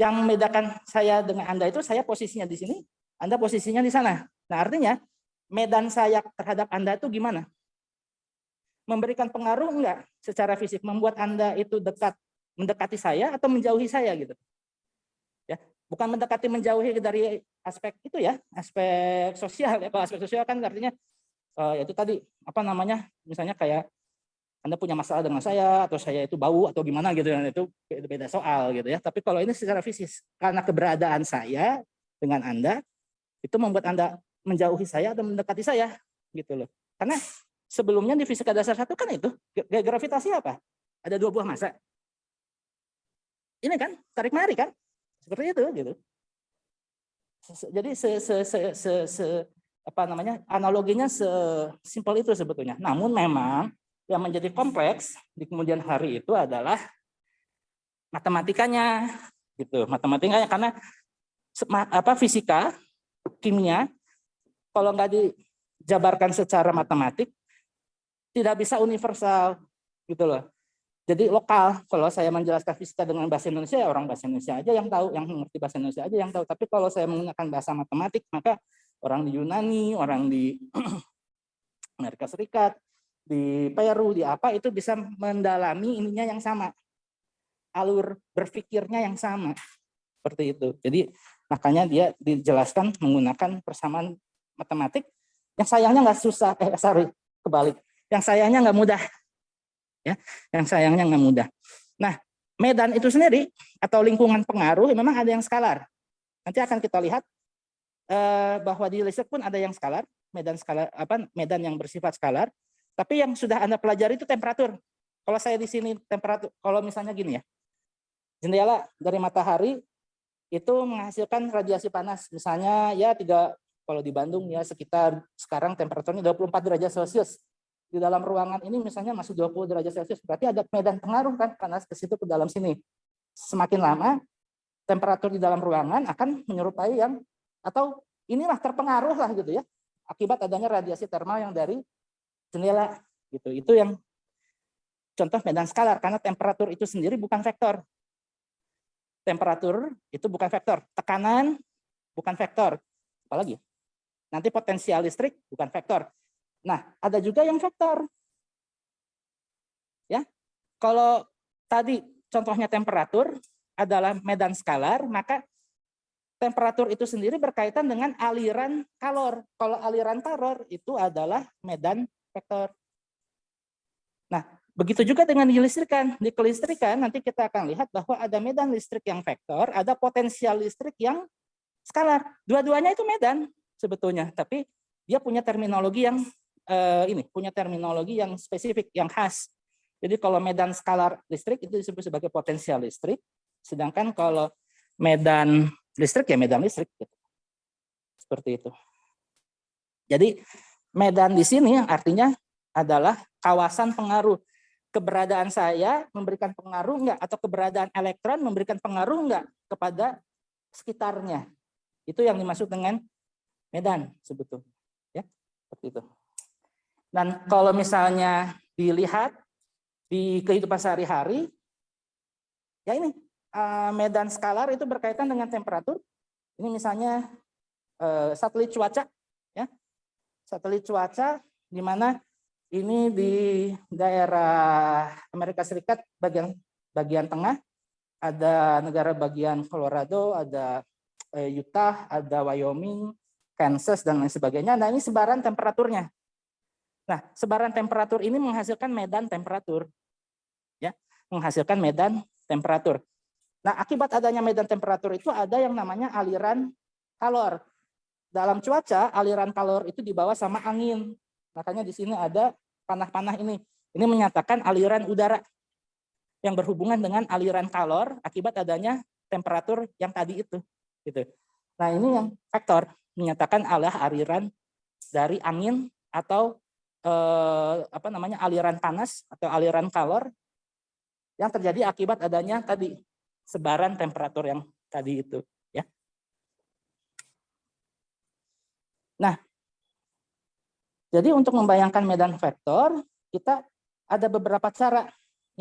Yang membedakan saya dengan Anda itu saya posisinya di sini, Anda posisinya di sana. Nah, artinya medan saya terhadap Anda itu gimana? Memberikan pengaruh enggak secara fisik, membuat Anda itu mendekati saya atau menjauhi saya gitu. Ya, bukan mendekati menjauhi dari aspek itu ya, aspek sosial ya. Kalau aspek sosial kan artinya itu tadi misalnya kayak Anda punya masalah dengan saya atau saya itu bau atau gimana gitu ya, itu beda soal gitu ya. Tapi kalau ini secara fisik, karena keberadaan saya dengan Anda itu membuat Anda menjauhi saya atau mendekati saya gitu loh. Karena sebelumnya di fisika dasar 1 kan itu gravitasi apa? Ada 2 buah massa. Ini kan tarik menarik kan? Seperti itu gitu. Jadi analoginya sesimpel itu sebetulnya. Namun memang yang menjadi kompleks di kemudian hari itu adalah matematikanya gitu. Matematikanya karena fisika, kimia kalau nggak dijabarkan secara matematik tidak bisa universal gitu loh. Jadi lokal, kalau saya menjelaskan fisika dengan bahasa Indonesia, ya orang bahasa Indonesia aja yang tahu, yang mengerti bahasa Indonesia aja yang tahu. Tapi kalau saya menggunakan bahasa matematik, maka orang di Yunani, orang di Amerika Serikat, di Peru, di apa, itu bisa mendalami ininya yang sama. Alur berpikirnya yang sama. Seperti itu. Jadi makanya dia dijelaskan menggunakan persamaan matematik, yang sayangnya nggak susah, kebalik. Yang sayangnya nggak mudah ya, yang sayangnya nggak mudah. Nah, medan itu sendiri atau lingkungan pengaruh memang ada yang skalar. Nanti akan kita lihat bahwa di listrik pun ada yang skalar, medan yang bersifat skalar. Tapi yang sudah Anda pelajari itu temperatur. Kalau saya di sini temperatur, kalau misalnya gini ya, jendela dari matahari itu menghasilkan radiasi panas, misalnya ya kalau di Bandung ya sekitar sekarang temperaturnya 24 derajat Celcius. Di dalam ruangan ini misalnya masih 20 derajat Celcius, berarti ada medan pengaruh kan panas ke situ ke dalam sini. Semakin lama temperatur di dalam ruangan akan menyerupai yang atau inilah terpengaruh lah gitu ya akibat adanya radiasi termal yang dari jendela gitu. Itu yang contoh medan skalar karena temperatur itu sendiri bukan vektor. Temperatur itu bukan vektor, tekanan bukan vektor. Apalagi? Nanti potensial listrik bukan vektor. Nah, ada juga yang vektor. Ya. Kalau tadi contohnya temperatur adalah medan skalar, maka temperatur itu sendiri berkaitan dengan aliran kalor. Kalau aliran kalor itu adalah medan vektor. Nah, begitu juga dengan di listrikan. Di kelistrikan nanti kita akan lihat bahwa ada medan listrik yang vektor, ada potensial listrik yang skalar. Dua-duanya itu medan sebetulnya, tapi dia punya terminologi yang punya terminologi yang spesifik, yang khas. Jadi kalau medan skalar listrik itu disebut sebagai potensial listrik, sedangkan kalau medan listrik ya medan listrik. Seperti itu. Jadi medan di sini artinya adalah kawasan pengaruh. Keberadaan saya memberikan pengaruh enggak, atau keberadaan elektron memberikan pengaruh enggak kepada sekitarnya. Itu yang dimaksud dengan medan sebetulnya. Ya, seperti itu. Dan kalau misalnya dilihat di kehidupan sehari-hari, ya ini medan skalar itu berkaitan dengan temperatur. Ini misalnya satelit cuaca, ya, satelit cuaca di mana ini di daerah Amerika Serikat bagian tengah, ada negara bagian Colorado, ada Utah, ada Wyoming, Kansas dan lain sebagainya. Nah ini sebaran temperaturnya. Nah sebaran temperatur ini menghasilkan medan temperatur, ya, menghasilkan medan temperatur. Nah akibat adanya medan temperatur itu ada yang namanya aliran kalor. Dalam cuaca aliran kalor itu dibawa sama angin. Makanya di sini ada panah-panah ini. Ini menyatakan aliran udara yang berhubungan dengan aliran kalor akibat adanya temperatur yang tadi itu. Gitu. Nah ini yang faktor menyatakan aliran dari angin atau aliran panas atau aliran kalor yang terjadi akibat adanya tadi sebaran temperatur yang tadi itu. Ya. Nah, jadi untuk membayangkan medan vektor, kita ada beberapa cara,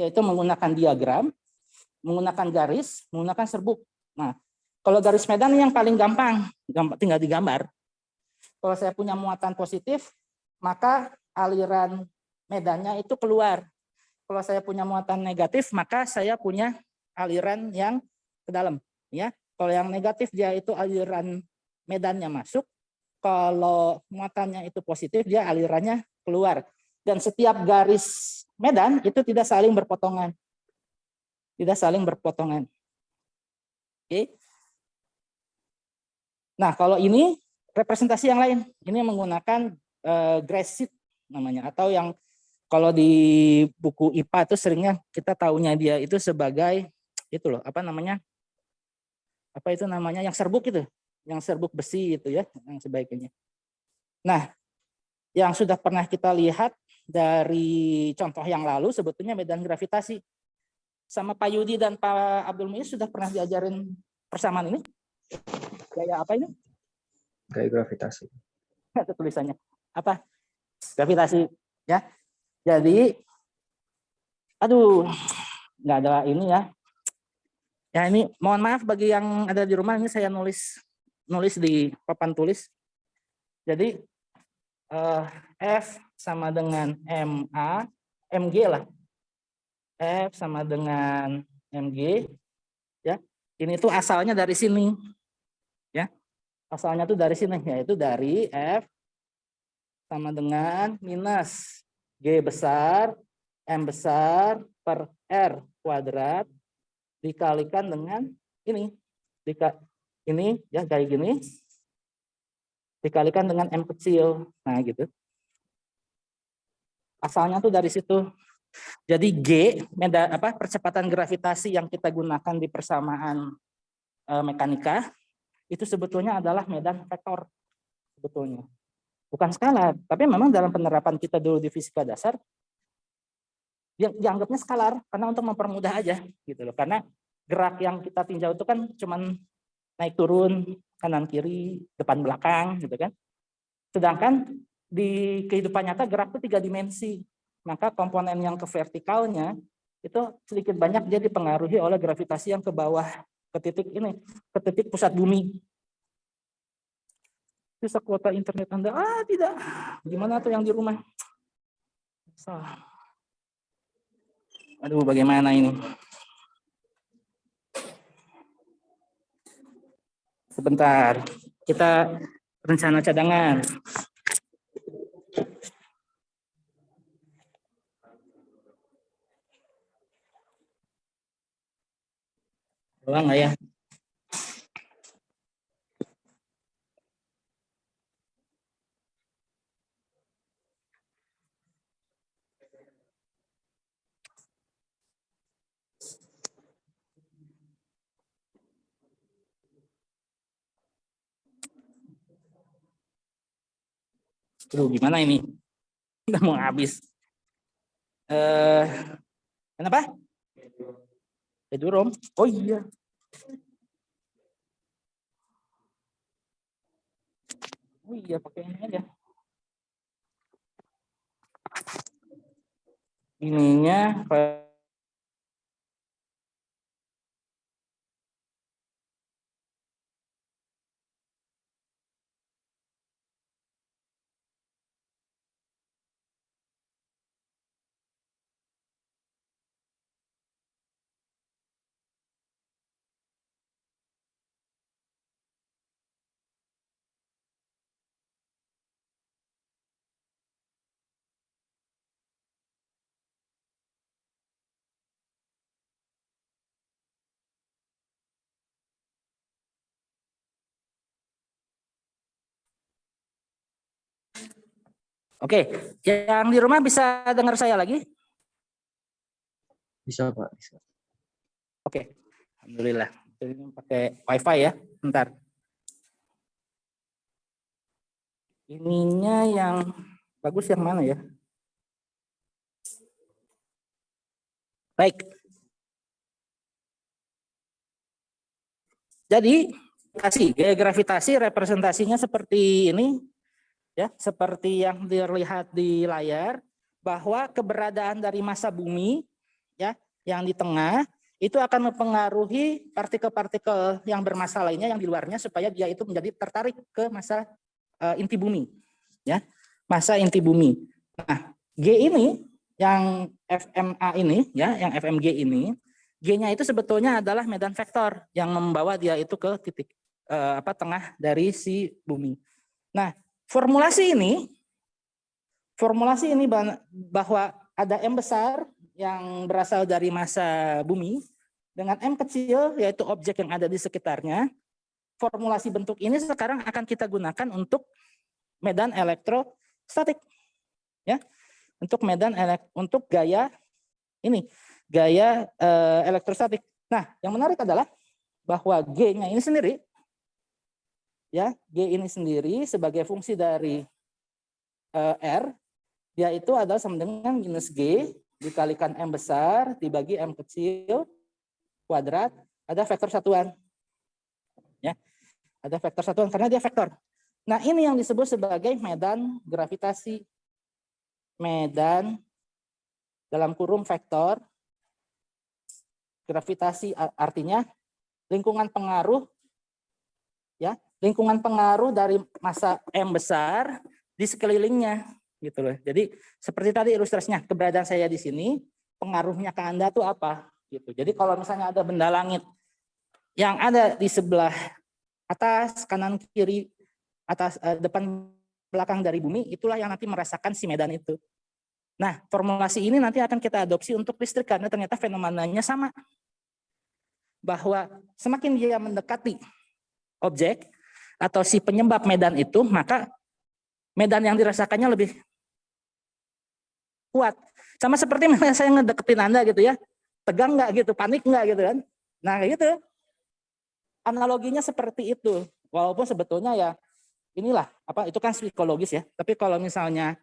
yaitu menggunakan diagram, menggunakan garis, menggunakan serbuk. Nah, kalau garis medan ini yang paling gampang tinggal digambar. Kalau saya punya muatan positif, maka aliran medannya itu keluar. Kalau saya punya muatan negatif, maka saya punya aliran yang ke dalam. Ya, kalau yang negatif dia itu aliran medannya masuk. Kalau muatannya itu positif, dia alirannya keluar. Dan setiap garis medan itu tidak saling berpotongan. Tidak saling berpotongan. Oke. Nah, kalau ini representasi yang lain. Ini menggunakan graphite namanya, atau yang kalau di buku IPA itu seringnya kita taunya dia itu sebagai itu loh, yang serbuk itu, yang serbuk besi itu ya, yang sebaiknya. Nah, yang sudah pernah kita lihat dari contoh yang lalu sebetulnya medan gravitasi. Sama Pak Yudi dan Pak Abdul Muiz sudah pernah diajarin persamaan ini? Gaya apa ini? Gaya gravitasi. Itu tulisannya. Apa? Gravitasi. Ya. Jadi, aduh, nggak ada ini ya. Ya ini mohon maaf bagi yang ada di rumah, ini saya nulis di papan tulis. Jadi F sama dengan mg lah. F sama dengan mg. Ya, ini tuh asalnya dari sini. Ya, asalnya tuh dari sini, yaitu dari F sama dengan minus G besar M besar per R kuadrat dikalikan dengan ini. Ini ya kayak gini. Dikalikan dengan M kecil. Nah, gitu. Asalnya tuh dari situ. Jadi G, percepatan gravitasi yang kita gunakan di persamaan mekanika, itu sebetulnya adalah medan vektor. Sebetulnya. Bukan skalar, tapi memang dalam penerapan kita dulu di fisika dasar, yang dianggapnya skalar, karena untuk mempermudah aja. Gitu loh. Karena gerak yang kita tinjau itu kan cuman naik turun, kanan kiri, depan belakang, gitu kan. Sedangkan di kehidupan nyata gerak itu 3 dimensi. Maka komponen yang ke vertikalnya itu sedikit banyak dia dipengaruhi oleh gravitasi yang ke bawah, ke titik ini, ke titik pusat bumi. Bisa kuota internet Anda? Tidak. Gimana tuh yang di rumah? Salah. Aduh, bagaimana ini? Sebentar. Kita rencana cadangan. Doang nggak ya? Aduh, gimana ini? Udah mau habis. Kenapa? Edurom. Oh iya. Oh iya, pakai ini aja. Ininya Oke, yang di rumah bisa dengar saya lagi? Bisa, Pak. Bisa. Oke, alhamdulillah. Ini pakai WiFi ya, bentar. Ininya yang bagus yang mana ya? Baik. Jadi, gaya gravitasi representasinya seperti ini, ya, seperti yang dilihat di layar, bahwa keberadaan dari massa bumi, ya, yang di tengah itu akan mempengaruhi partikel-partikel yang bermassa lainnya yang di luarnya supaya dia itu menjadi tertarik ke massa inti bumi, ya, massa inti bumi. Nah, G ini yang FMA ini, ya, yang FMG ini, G-nya itu sebetulnya adalah medan vektor yang membawa dia itu ke titik tengah dari si bumi. Nah, formulasi ini bahwa ada M besar yang berasal dari massa bumi dengan M kecil yaitu objek yang ada di sekitarnya. Formulasi bentuk ini sekarang akan kita gunakan untuk medan elektrostatik, ya, untuk untuk gaya ini, gaya elektrostatik. Nah, yang menarik adalah bahwa G-nya ini sendiri, ya, G ini sendiri sebagai fungsi dari R, dia itu adalah sama dengan minus G dikalikan M besar dibagi M kecil kuadrat, ada vektor satuan, ya, ada vektor satuan karena dia vektor. Nah, ini yang disebut sebagai medan gravitasi. Medan dalam kurung vektor gravitasi artinya lingkungan pengaruh, ya, lingkungan pengaruh dari massa M besar di sekelilingnya, gitu loh. Jadi seperti tadi ilustrasinya, keberadaan saya di sini pengaruhnya ke Anda tuh apa, gitu. Jadi kalau misalnya ada benda langit yang ada di sebelah atas, kanan, kiri, atas, depan, belakang dari bumi, itulah yang nanti merasakan si medan itu. Nah, formulasi ini nanti akan kita adopsi untuk listrik karena ternyata fenomenanya sama. Bahwa semakin dia mendekati objek atau si penyebab medan itu, maka medan yang dirasakannya lebih kuat. Sama seperti misalnya saya ngedeketin Anda gitu ya. Tegang nggak gitu, panik nggak gitu kan. Nah gitu. Analoginya seperti itu. Walaupun sebetulnya ya inilah, itu kan psikologis ya. Tapi kalau misalnya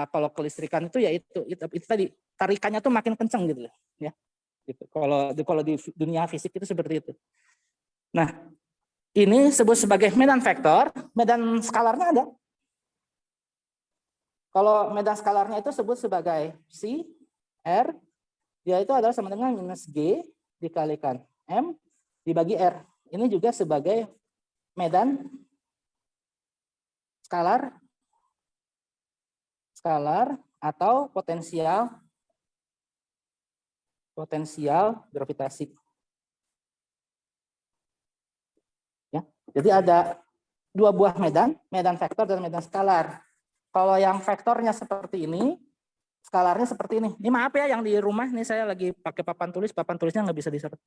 kalau kelistrikan itu ya itu tadi tarikannya tuh makin kenceng gitu ya. Gitu. Kalau di dunia fisik itu seperti itu. Nah, ini disebut sebagai medan vektor, medan skalarnya ada. Kalau medan skalarnya itu disebut sebagai C, R, dia itu adalah sama dengan minus G dikalikan M dibagi R. Ini juga sebagai medan skalar atau potensial gravitasi. Ya. Jadi ada dua buah medan vektor dan medan skalar. Kalau yang vektornya seperti ini, skalarnya seperti ini. Ini maaf ya yang di rumah, nih saya lagi pakai papan tulisnya nggak bisa disorot.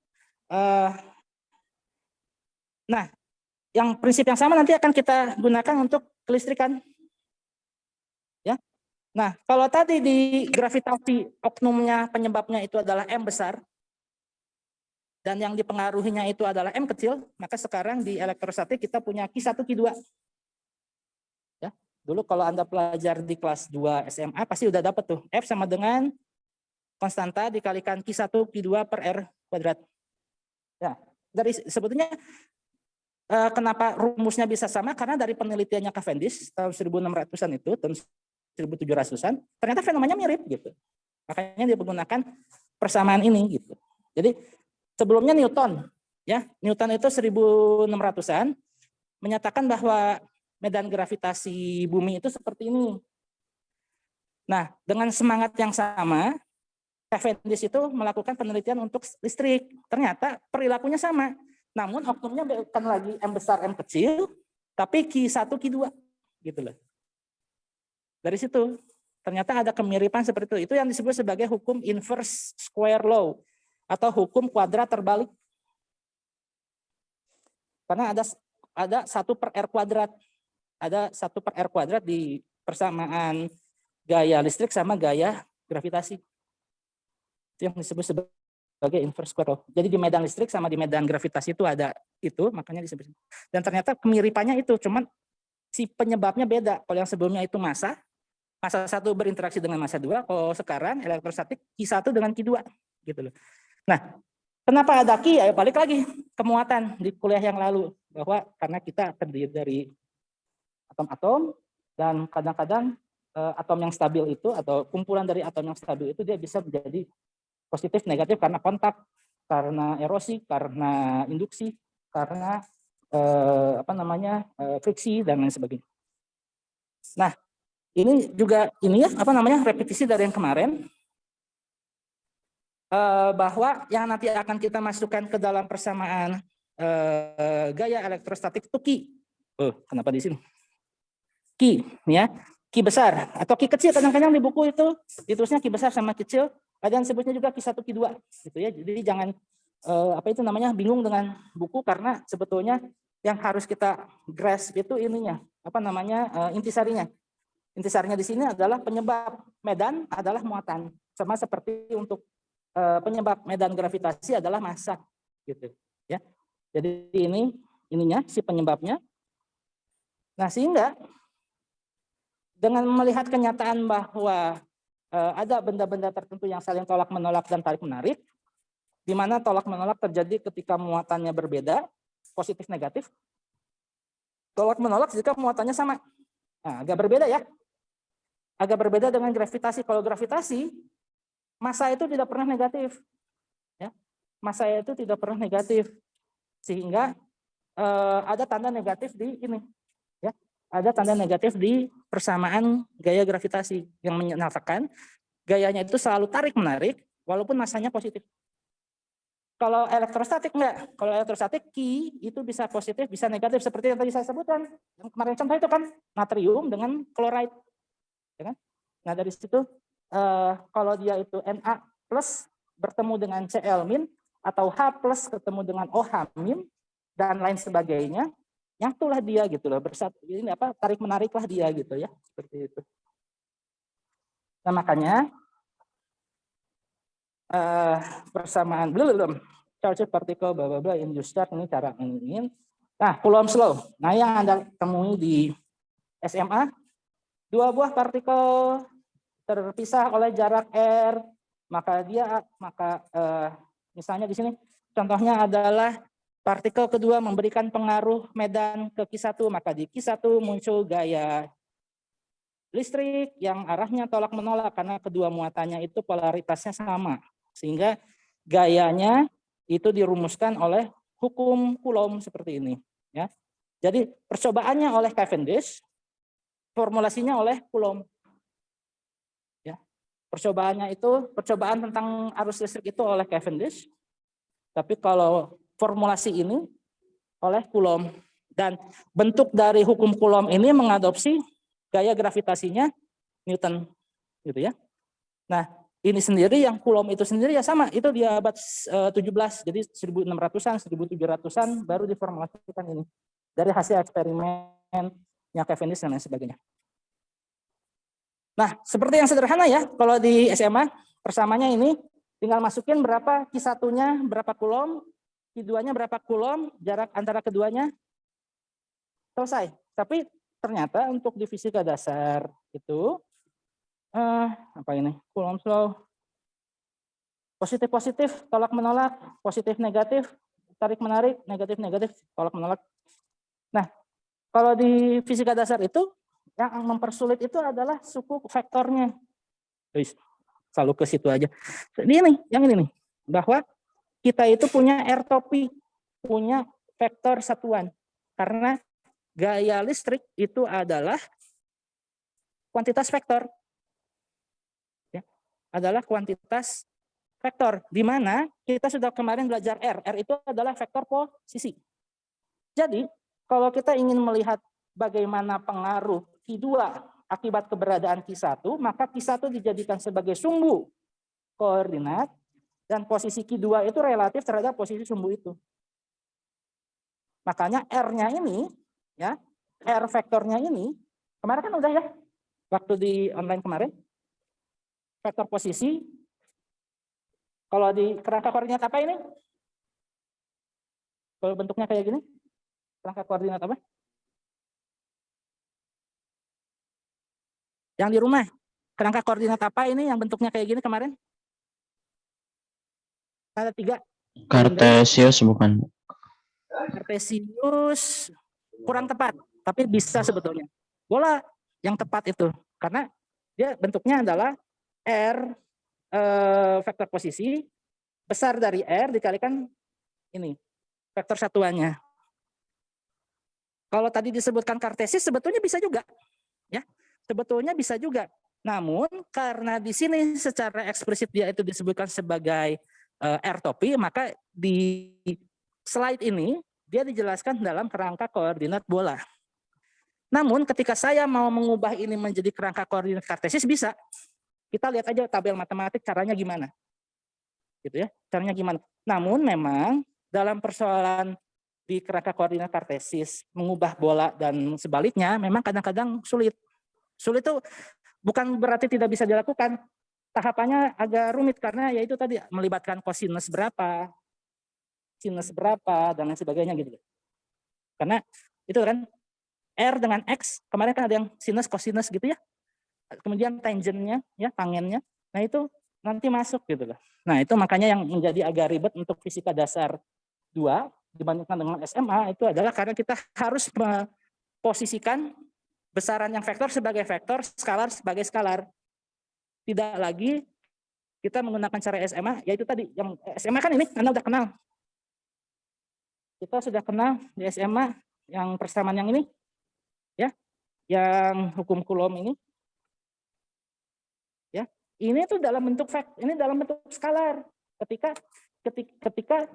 Nah, yang prinsip yang sama nanti akan kita gunakan untuk kelistrikan. Ya. Nah, kalau tadi di gravitasi oknumnya penyebabnya itu adalah M besar, dan yang dipengaruhinya itu adalah M kecil, maka sekarang di elektrostatik kita punya Q1, Q2. Ya. Dulu kalau Anda pelajar di kelas 2 SMA pasti udah dapat tuh. F sama dengan konstanta dikalikan Q1, Q2 per R kuadrat. Ya, dari sebetulnya kenapa rumusnya bisa sama? Karena dari penelitiannya Cavendish tahun 1600-an itu, tahun 1700-an, ternyata fenomenanya mirip gitu. Makanya dia menggunakan persamaan ini gitu. Jadi sebelumnya Newton, ya Newton itu 1600-an menyatakan bahwa medan gravitasi bumi itu seperti ini. Nah, dengan semangat yang sama, Cavendish itu melakukan penelitian untuk listrik. Ternyata perilakunya sama. Namun oknumnya bukan lagi M besar, M kecil, tapi Q1, Q2. Gitu loh. Dari situ, ternyata ada kemiripan seperti itu. Itu yang disebut sebagai hukum inverse square law, atau hukum kuadrat terbalik. Karena ada 1 per R kuadrat. Ada 1 per R kuadrat di persamaan gaya listrik sama gaya gravitasi. Itu yang disebut sebagai inverse square law. Jadi di medan listrik sama di medan gravitasi itu ada itu, makanya disebut. Dan ternyata kemiripannya itu, cuman si penyebabnya beda. Kalau yang sebelumnya itu massa 1 berinteraksi dengan massa 2, kalau sekarang elektrostatik Q1 dengan Q2 gitu loh. Nah, kenapa ada Q? Ayo balik lagi ke muatan di kuliah yang lalu, bahwa karena kita terdiri dari atom-atom dan kadang-kadang atom yang stabil itu atau kumpulan dari atom yang stabil itu dia bisa menjadi positif negatif karena kontak, karena erosi, karena induksi, karena friksi dan lain sebagainya. Nah, ini juga repetisi dari yang kemarin, bahwa yang nanti akan kita masukkan ke dalam persamaan gaya elektrostatik itu Q. Kenapa di sini? Q, ya. Q besar atau Q kecil, kadang-kadang di buku itu ditulisnya Q besar sama kecil, kadang sebutnya juga Q1, Q2 gitu ya. Jadi jangan bingung dengan buku, karena sebetulnya yang harus kita grasp itu ininya, intisarinya. Intisarinya di sini adalah penyebab medan adalah muatan, sama seperti untuk penyebab medan gravitasi adalah massa gitu ya. Jadi ininya si penyebabnya. Nah, sehingga dengan melihat kenyataan bahwa ada benda-benda tertentu yang saling tolak menolak dan tarik menarik, di mana tolak menolak terjadi ketika muatannya berbeda, positif negatif. Tolak menolak jika muatannya sama. Nah, agak berbeda ya. Agak berbeda dengan gravitasi. Kalau gravitasi, massa itu tidak pernah negatif. Ya. Massa itu tidak pernah negatif. Sehingga ada tanda negatif di ini. Ya. Ada tanda negatif di persamaan gaya gravitasi yang menyatakan gayanya itu selalu tarik-menarik walaupun massanya positif. Kalau elektrostatik enggak. Kalau elektrostatik Q itu bisa positif, bisa negatif seperti yang tadi saya sebutkan. Yang kemarin contoh itu kan natrium dengan chloride. Ya kan? Nah dari situ kalau dia itu Na plus bertemu dengan Cl min atau H plus ketemu dengan OH min dan lain sebagainya, nyatulah dia gitu loh, bersatu ini apa, tarik menariklah dia gitu ya, seperti itu. Nah makanya persamaan belum charge particle bla bla bla in discharge ini cara ini. Nah Coulomb's law, nah yang Anda temui di SMA, dua buah partikel terpisah oleh jarak r, maka misalnya di sini contohnya adalah partikel kedua memberikan pengaruh medan ke Q1, maka di Q1 muncul gaya listrik yang arahnya tolak menolak karena kedua muatannya itu polaritasnya sama, sehingga gayanya itu dirumuskan oleh hukum Coulomb seperti ini ya. Jadi percobaannya oleh Cavendish, formulasinya oleh Coulomb. Percobaannya itu, percobaan tentang arus listrik itu oleh Cavendish, tapi kalau formulasi ini oleh Coulomb. Dan bentuk dari hukum Coulomb ini mengadopsi gaya gravitasinya Newton, gitu ya. Nah, ini sendiri yang Coulomb itu sendiri ya sama, itu di abad 17, jadi 1600-an, 1700-an baru diformulasikan ini. Dari hasil eksperimennya Cavendish dan lain sebagainya. Nah, seperti yang sederhana ya, kalau di SMA, persamanya ini tinggal masukin berapa Q1-nya, berapa Coulomb, Q2-nya berapa Coulomb, jarak antara keduanya, selesai. Tapi ternyata untuk di fisika dasar itu, apa ini, Coulomb's law, positif-positif, tolak-menolak, positif-negatif, tarik-menarik, negatif-negatif, tolak-menolak. Nah, kalau di fisika dasar itu, yang mempersulit itu adalah suku vektornya. Selalu ke situ aja. Ini yang ini nih, bahwa kita itu punya R topi, punya vektor satuan. Karena gaya listrik itu adalah kuantitas vektor. Ya, adalah kuantitas vektor, di mana kita sudah kemarin belajar R. R itu adalah vektor posisi. Jadi, kalau kita ingin melihat bagaimana pengaruh Q2 akibat keberadaan Q1, maka Q1 dijadikan sebagai sumbu koordinat dan posisi Q2 itu relatif terhadap posisi sumbu itu. Makanya R-nya ini, ya, R vektornya ini, kemarin kan udah ya, waktu di online kemarin, vektor posisi, kalau di kerangka koordinat apa ini? Kalau bentuknya kayak gini, kerangka koordinat apa? Yang di rumah, kerangka koordinat apa ini yang bentuknya kayak gini kemarin? Ada 3. Kartesius bukan? Kartesius kurang tepat, tapi bisa sebetulnya. Bola yang tepat itu, karena dia bentuknya adalah R vektor posisi besar dari R dikalikan ini vektor satuannya. Kalau tadi disebutkan kartesis sebetulnya bisa juga, ya, sebetulnya bisa juga. Namun karena di sini secara eksplisit dia itu disebutkan sebagai R topi, maka di slide ini dia dijelaskan dalam kerangka koordinat bola. Namun ketika saya mau mengubah ini menjadi kerangka koordinat kartesis bisa. Kita lihat aja tabel matematik caranya gimana. Gitu ya, caranya gimana. Namun memang dalam persoalan di kerangka koordinat kartesis mengubah bola dan sebaliknya memang kadang-kadang sulit. Sulit itu bukan berarti tidak bisa dilakukan. Tahapannya agak rumit karena yaitu tadi melibatkan kosinus berapa, sinus berapa dan lain sebagainya gitu. Karena itu kan R dengan X, kemarin kan ada yang sinus, kosinus gitu ya. Kemudian tangennya, ya tangennya. Nah itu nanti masuk gitu loh. Nah itu makanya yang menjadi agak ribet untuk fisika dasar 2 dibandingkan dengan SMA itu adalah karena kita harus memposisikan besaran yang vektor sebagai vektor, skalar sebagai skalar. Tidak lagi kita menggunakan cara SMA, yaitu tadi yang SMA kan ini Anda udah kenal. Kita sudah kenal di SMA yang persamaan yang ini, ya, yang hukum Coulomb ini, ya, ini tuh dalam bentuk ini dalam bentuk skalar. Ketika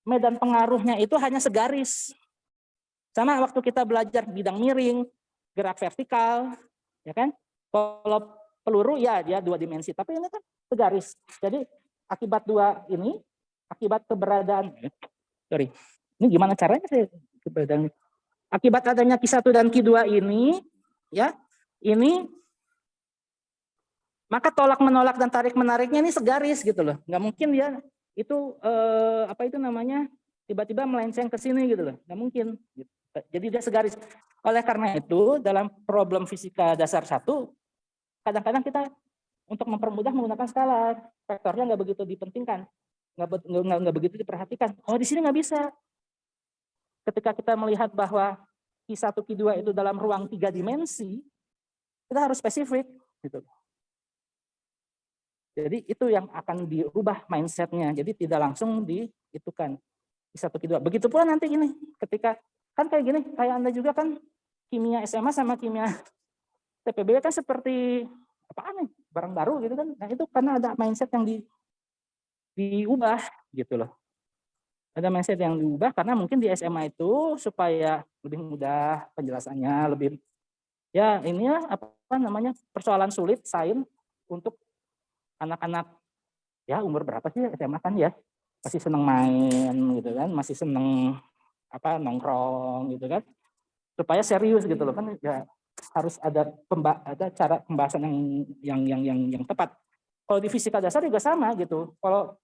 medan pengaruhnya itu hanya segaris. Sama waktu kita belajar bidang miring, gerak vertikal, ya kan? Kalau peluru ya dia 2 dimensi, tapi ini kan segaris. Jadi akibat keberadaan, sorry, ini gimana caranya saya keberadaan? Akibat adanya Q1 dan Q2 ini, ya, ini maka tolak menolak dan tarik menariknya ini segaris gitu loh. Nggak mungkin dia itu tiba-tiba melenceng ke sini gitu loh. Nggak mungkin. Jadi dia segaris. Oleh karena itu dalam problem fisika dasar 1 kadang-kadang kita untuk mempermudah menggunakan skalar. Vektornya nggak begitu dipentingkan, nggak begitu diperhatikan. Oh di sini nggak bisa. Ketika kita melihat bahwa Q1, Q2 itu dalam ruang 3 dimensi, kita harus spesifik gitu. Jadi itu yang akan dirubah mindsetnya. Jadi tidak langsung diitukan Q1, Q2. Begitu pula nanti gini, ketika kan kayak gini, kayak Anda juga kan kimia SMA sama kimia TPB kan seperti apaan nih, barang baru gitu kan. Nah itu karena ada mindset yang diubah gitu loh. Ada mindset yang diubah karena mungkin di SMA itu supaya lebih mudah penjelasannya, lebih ya ini ya persoalan sulit sains untuk anak-anak ya umur berapa sih SMA kan ya, masih seneng main gitu kan, masih seneng nongkrong gitu kan, supaya serius gitu loh kan ya, harus ada cara pembahasan yang tepat. Kalau di fisika dasar juga sama gitu. Kalau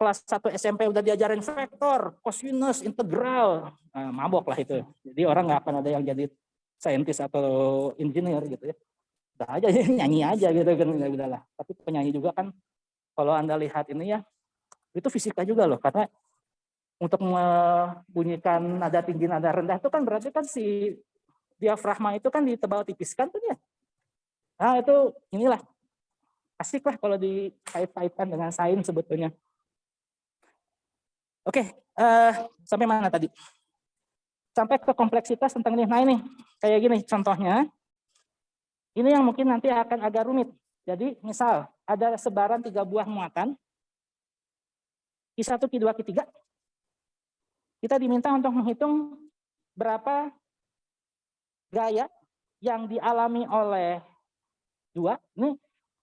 kelas 1 SMP udah diajarin vektor, kosinus, integral, nah, mabok lah itu. Jadi orang nggak akan ada yang jadi saintis atau engineer gitu ya. Udah aja nyanyi aja gitu kan, nggak udahlah. Tapi penyanyi juga kan kalau Anda lihat ini ya, itu fisika juga loh, karena untuk membunyikan nada tinggi, nada rendah itu kan berarti kan si diafragma itu kan ditebal tipiskan tuh ya. Nah itu inilah asik lah kalau dikait-kaitkan dengan sains sebetulnya. Oke, sampai mana tadi? Sampai ke kompleksitas tentang ini. Nah ini kayak gini contohnya. Ini yang mungkin nanti akan agak rumit. Jadi misal ada sebaran 3 buah muatan, Q1, Q2, Q3. Kita diminta untuk menghitung berapa gaya yang dialami oleh 2.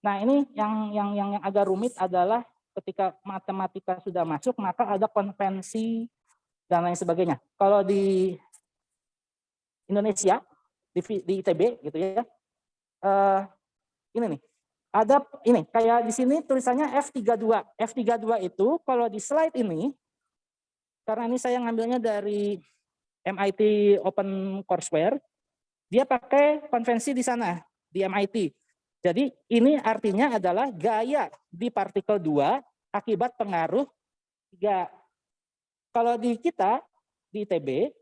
Nah ini yang agak rumit adalah ketika matematika sudah masuk, maka ada konvensi dan lain sebagainya. Kalau di Indonesia, di ITB gitu ya, ini nih, ada ini kayak di sini tulisannya F32. F32 itu kalau di slide ini, karena ini saya ngambilnya dari MIT Open Courseware, dia pakai konvensi di sana, di MIT. Jadi ini artinya adalah gaya di partikel 2 akibat pengaruh 3. Kalau di kita, di ITB,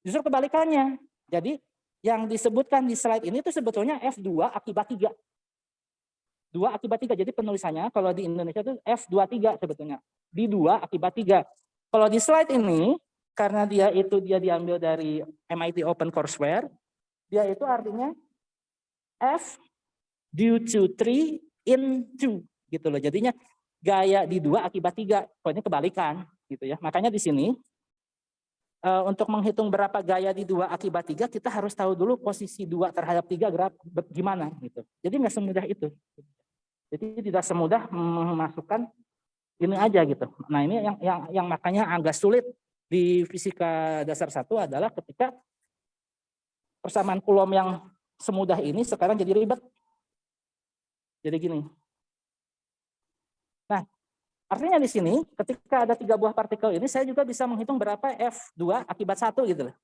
justru kebalikannya. Jadi yang disebutkan di slide ini itu sebetulnya F2 akibat 3. 2 akibat 3. Jadi penulisannya kalau di Indonesia itu F23 sebetulnya. Di 2 akibat 3. Kalau di slide ini, karena dia diambil dari MIT Open Courseware, dia itu artinya F due to 3 in 2 gitu loh. Jadinya gaya di 2 akibat 3. Pokoknya kebalikan gitu ya. Makanya di sini untuk menghitung berapa gaya di 2 akibat 3 kita harus tahu dulu posisi 2 terhadap 3 gimana gitu. Jadi nggak semudah itu. Jadi tidak semudah memasukkan ini aja gitu. Nah, ini yang makanya agak sulit di fisika dasar 1 adalah ketika persamaan Coulomb yang semudah ini sekarang jadi ribet. Jadi gini. Nah, artinya di sini ketika ada 3 buah partikel ini saya juga bisa menghitung berapa F2 akibat 1 gitu loh.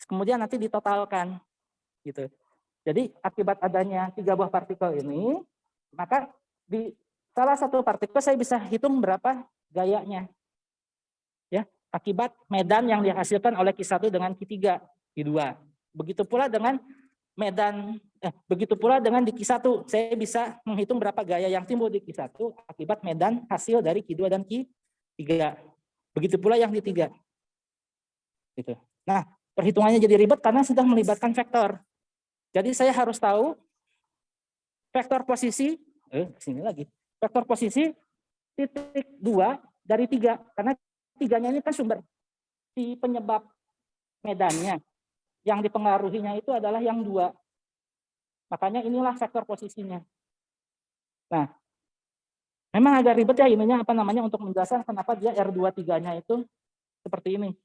Kemudian nanti ditotalkan gitu. Jadi akibat adanya 3 buah partikel ini, maka di salah satu partikel saya bisa hitung berapa gayanya. Ya, akibat medan yang dihasilkan oleh Q1 dengan Q3, Q2. Begitu pula dengan di Q1, saya bisa menghitung berapa gaya yang timbul di Q1 akibat medan hasil dari Q2 dan Q3. Begitu pula yang di 3. Gitu. Nah, perhitungannya jadi ribet karena sudah melibatkan vektor. Jadi saya harus tahu vektor posisi, sini lagi. Vektor posisi titik 2 dari 3. Karena 3-nya ini kan sumber si penyebab medannya. Yang dipengaruhinya itu adalah yang 2. Makanya inilah vektor posisinya. Nah, memang agak ribet ya ininya apa namanya untuk menjelaskan kenapa dia R23-nya itu seperti ini.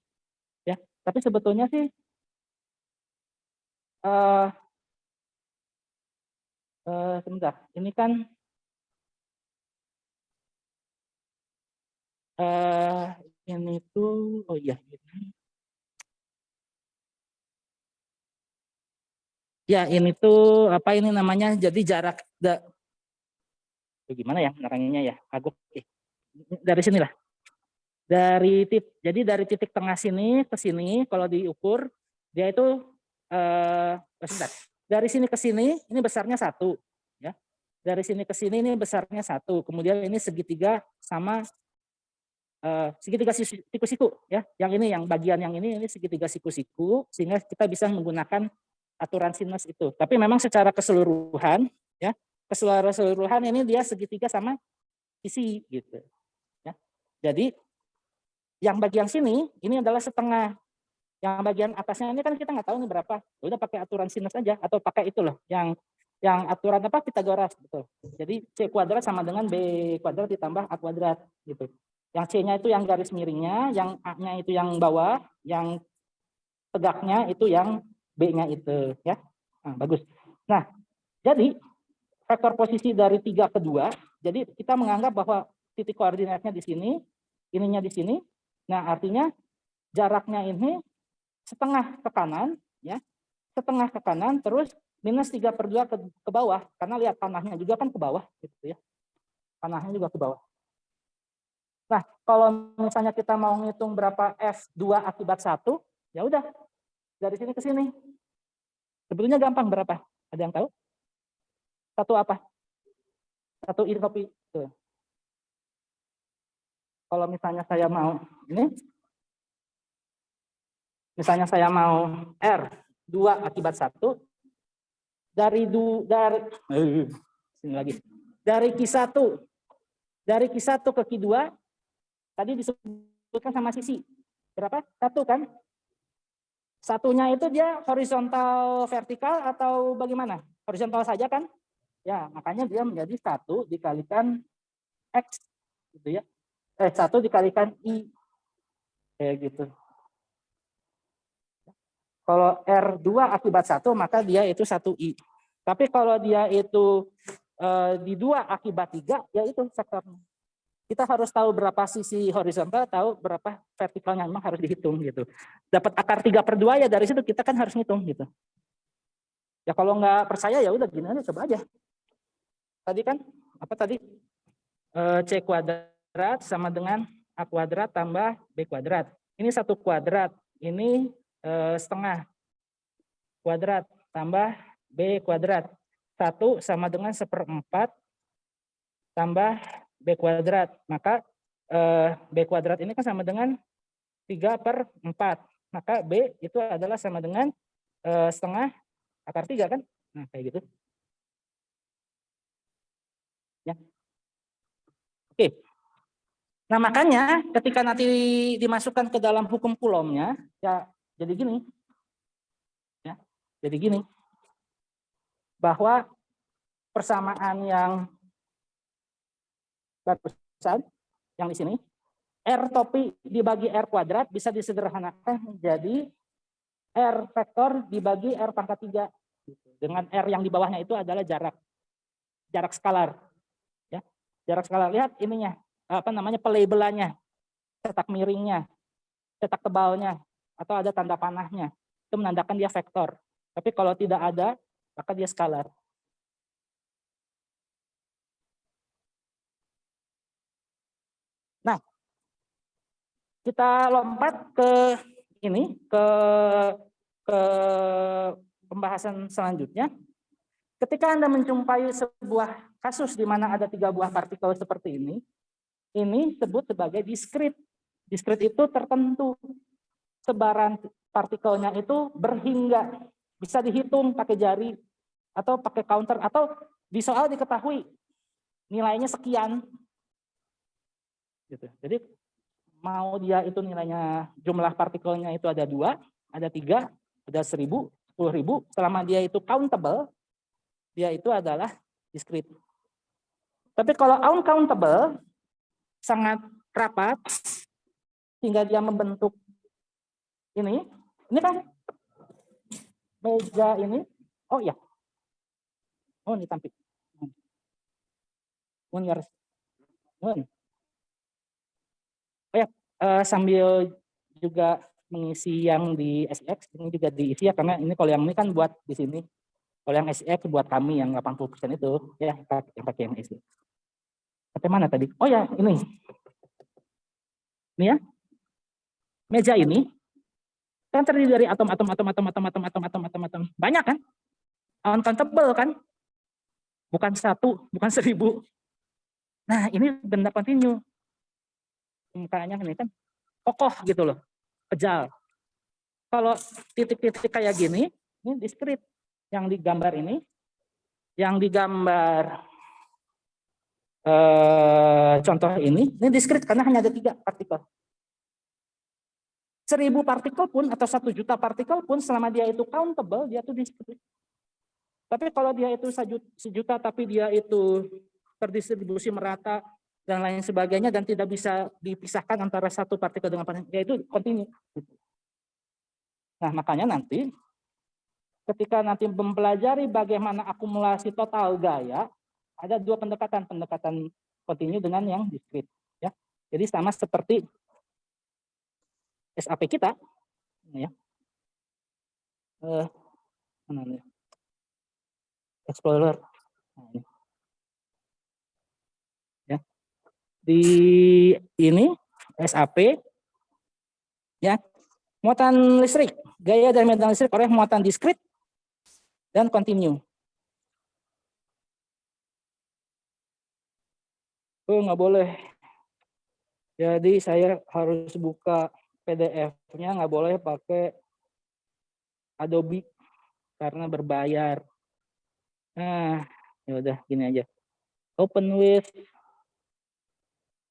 Ya, tapi sebetulnya sih sebentar, ini kan ini tuh oh iya. Ya, ini tuh apa ini namanya? Jadi jarak gimana ya neranginnya ya? Agak dari sinilah. Jadi dari titik tengah sini ke sini kalau diukur dia itu sebentar. Dari sini ke sini ini besarnya 1 ya. Dari sini ke sini ini besarnya 1. Kemudian ini segitiga sama segitiga siku-siku ya. Yang ini yang bagian yang ini segitiga siku-siku sehingga kita bisa menggunakan aturan sinus itu. Tapi memang secara keseluruhan ya, keseluruhan ini dia segitiga sama sisi gitu ya. Jadi yang bagian sini ini adalah setengah. Yang bagian atasnya ini kan kita nggak tahu nih berapa. Udah pakai aturan sinus aja atau pakai itu loh yang aturan apa Pythagoras betul. Jadi C kuadrat sama dengan B kuadrat ditambah A kuadrat gitu. Yang C-nya itu yang garis miringnya, yang A-nya itu yang bawah, yang tegaknya itu yang B-nya itu ya. Nah, bagus. Nah, jadi vektor posisi dari 3 ke 2, jadi kita menganggap bahwa titik koordinatnya di sini, ininya di sini. Nah, artinya jaraknya ini setengah ke kanan, ya, setengah ke kanan, terus minus 3/2 ke bawah, karena lihat panahnya juga kan ke bawah, gitu ya. Panahnya juga ke bawah. Nah, kalau misalnya kita mau ngitung berapa F2 akibat 1, ya udah, dari sini ke sini. Sebetulnya gampang berapa? Ada yang tahu? Satu apa? Satu isotopi. Tuh. Kalau misalnya saya mau ini, misalnya saya mau R2 akibat 1, dari sini lagi. Dari Q1 ke Q2 tadi disebutkan sama sisi. Berapa? 1 kan? Satunya itu dia horizontal vertikal atau bagaimana? Horizontal saja kan? Ya, makanya dia menjadi 1 dikalikan X gitu ya. 1 dikalikan I. Kayak gitu. Kalau R2 akibat 1 maka dia itu 1I. Tapi kalau dia itu di 2 akibat 3 ya itu vektornya. Kita harus tahu berapa sisi horizontal, tahu berapa vertikalnya memang harus dihitung gitu. Dapat akar 3/2 ya dari situ kita kan harus ngitung gitu. Ya kalau nggak percaya ya udah gini aja coba aja. Tadi kan apa tadi? C kuadrat sama dengan A kuadrat tambah B kuadrat. Ini 1 kuadrat, ini setengah kuadrat tambah B kuadrat. 1 sama dengan 1/4 tambah B kuadrat. Maka B kuadrat ini kan sama dengan 3/4. Maka B itu adalah sama dengan setengah akar 3 kan? Nah, kayak gitu. Ya. Oke. Nah, makanya ketika nanti dimasukkan ke dalam hukum Coulombnya, ya jadi gini. Ya, jadi gini. Bahwa persamaan yang barusan, yang di sini, R topi dibagi R kuadrat bisa disederhanakan menjadi R vektor dibagi R pangkat 3. Dengan R yang di bawahnya itu adalah jarak skalar. Ya, jarak skalar. Lihat ininya, apa namanya pelabelannya, cetak miringnya, cetak tebalnya, atau ada tanda panahnya. Itu menandakan dia vektor. Tapi kalau tidak ada, maka dia skalar. Nah, kita lompat ke ini, ke pembahasan selanjutnya. Ketika Anda menjumpai sebuah kasus di mana ada 3 buah partikel seperti ini disebut sebagai diskrit. Diskrit itu tertentu. Sebaran partikelnya itu berhingga. Bisa dihitung pakai jari atau pakai counter atau di soal diketahui nilainya sekian. Gitu. Jadi mau dia itu nilainya jumlah partikelnya itu ada 2, ada 3, ada 1000, 10.000, selama dia itu countable, dia itu adalah discrete. Tapi kalau uncountable sangat rapat sehingga dia membentuk ini kan meja ini. Oh ya, oh ini tampil. Oh ya, sambil juga mengisi yang di SX ini juga diisi ya, karena ini kalau yang ini kan buat di sini. Kalau yang SX buat kami yang 80% itu ya, yang pakai yang SX. Sampai mana tadi? Oh ya, ini. Ini ya. Meja ini kan terdiri dari atom. Banyak kan? Uncountable kan? Bukan 1, bukan 1000. Nah, ini benda kontinu. Permukaannya ini kan kokoh gitu loh. Kejal. Kalau titik-titik kayak gini, ini discrete. Yang digambar ini, yang digambar contoh ini discrete karena hanya ada 3 partikel. 1000 partikel pun atau 1 juta partikel pun selama dia itu countable, dia itu discrete. Tapi kalau dia itu 1 juta tapi dia itu terdistribusi merata dan lain sebagainya dan tidak bisa dipisahkan antara satu partikel dengan partikel, yaitu kontinu. Nah, makanya nanti ketika nanti mempelajari bagaimana akumulasi total gaya, ada 2 pendekatan kontinu dengan yang discrete. Ya. Jadi sama seperti SAP kita, ya. Mana nih? Explorer. Nah, ini. Ya. Di ini SAP, ya, muatan listrik, gaya dari medan listrik oleh muatan discrete dan kontinu. Oh, nggak boleh. Jadi saya harus buka PDF-nya, nggak boleh pakai Adobe karena berbayar. Nah, ya udah gini aja. Open with,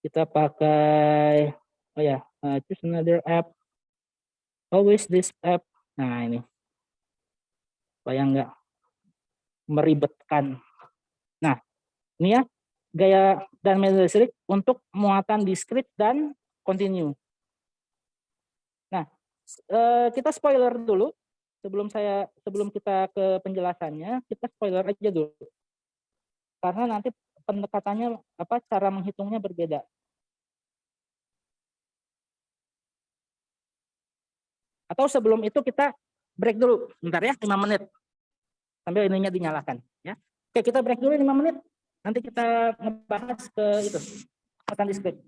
kita pakai, oh ya, choose another app. Always this app. Nah ini, supaya nggak meribetkan. Nah, ini ya gaya dan medan listrik untuk muatan discrete dan kontinu. Nah, kita spoiler dulu sebelum kita ke penjelasannya, kita spoiler aja dulu. Karena nanti pendekatannya cara menghitungnya berbeda. Atau sebelum itu kita break dulu, bentar ya, 5 menit. Sambil ininya dinyalakan, ya. Oke, kita break dulu 5 menit. Nanti kita ngebahas ke itu, muatan discrete.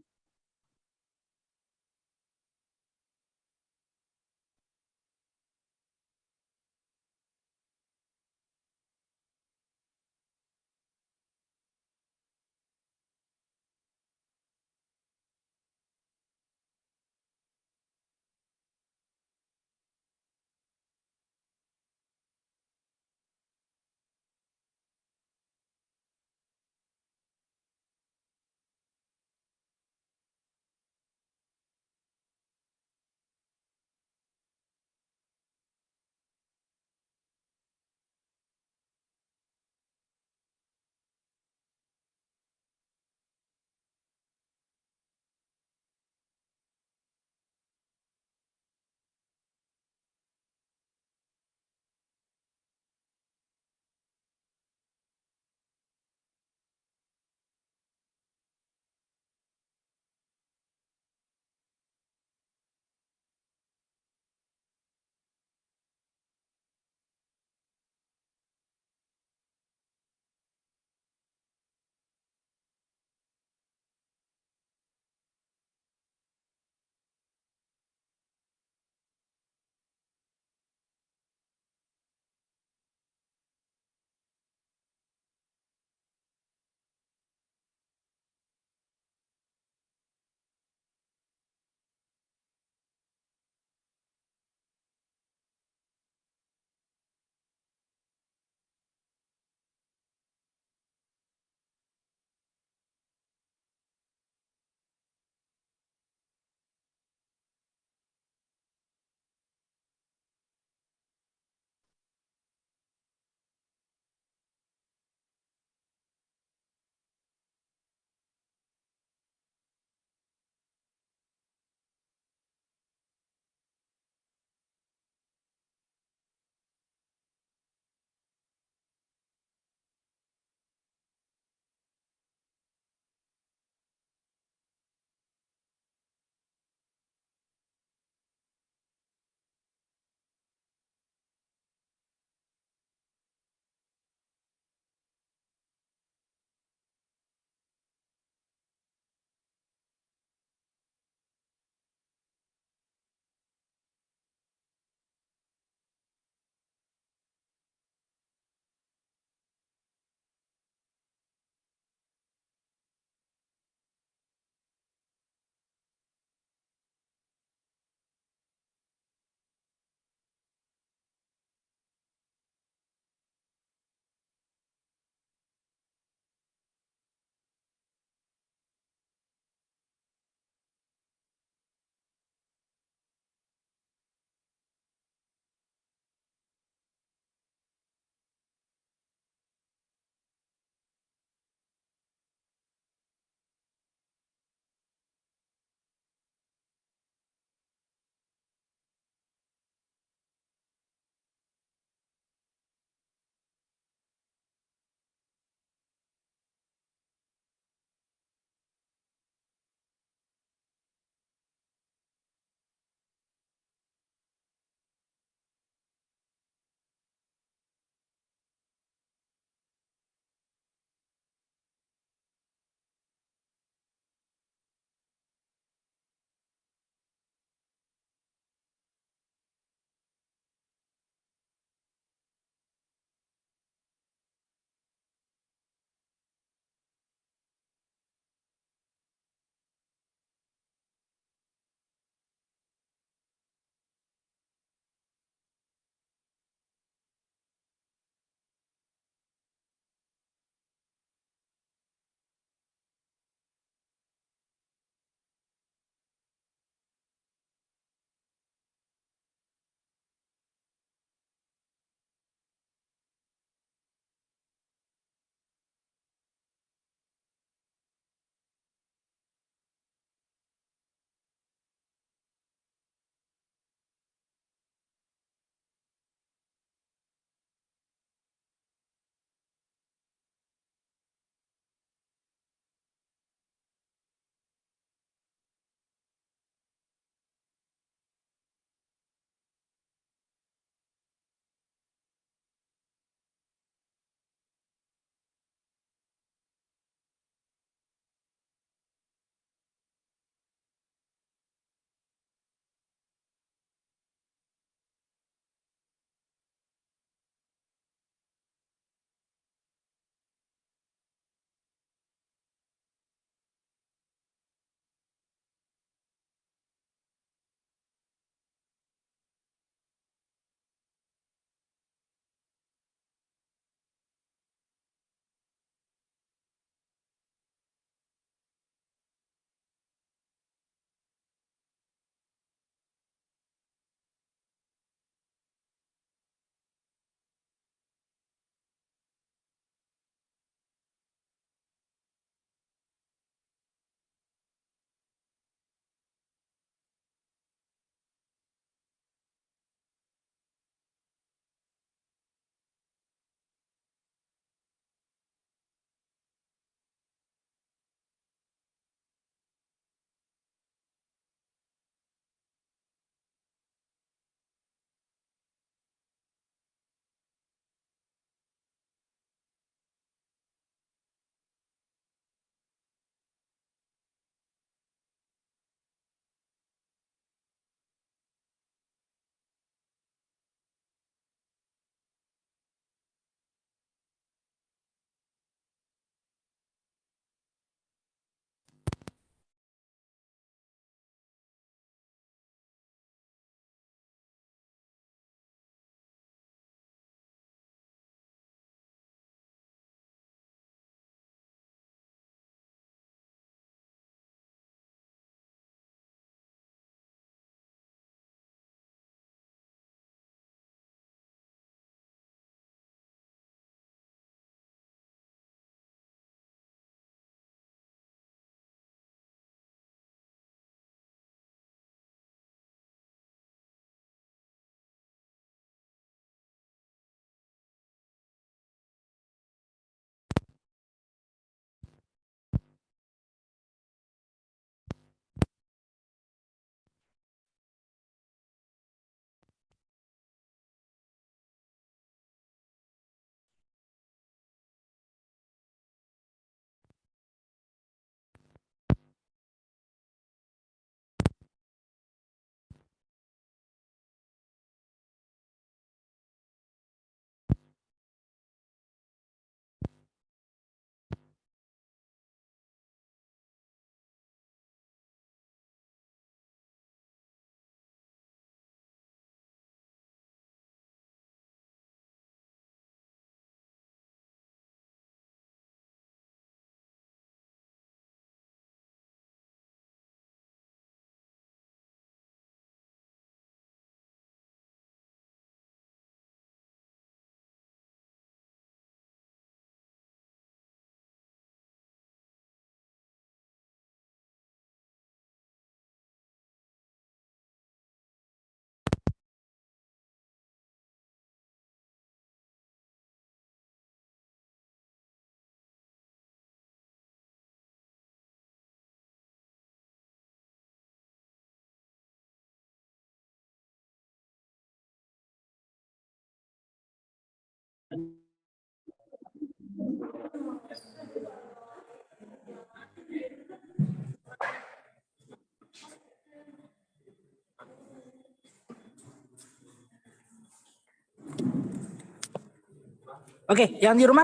Oke, yang di rumah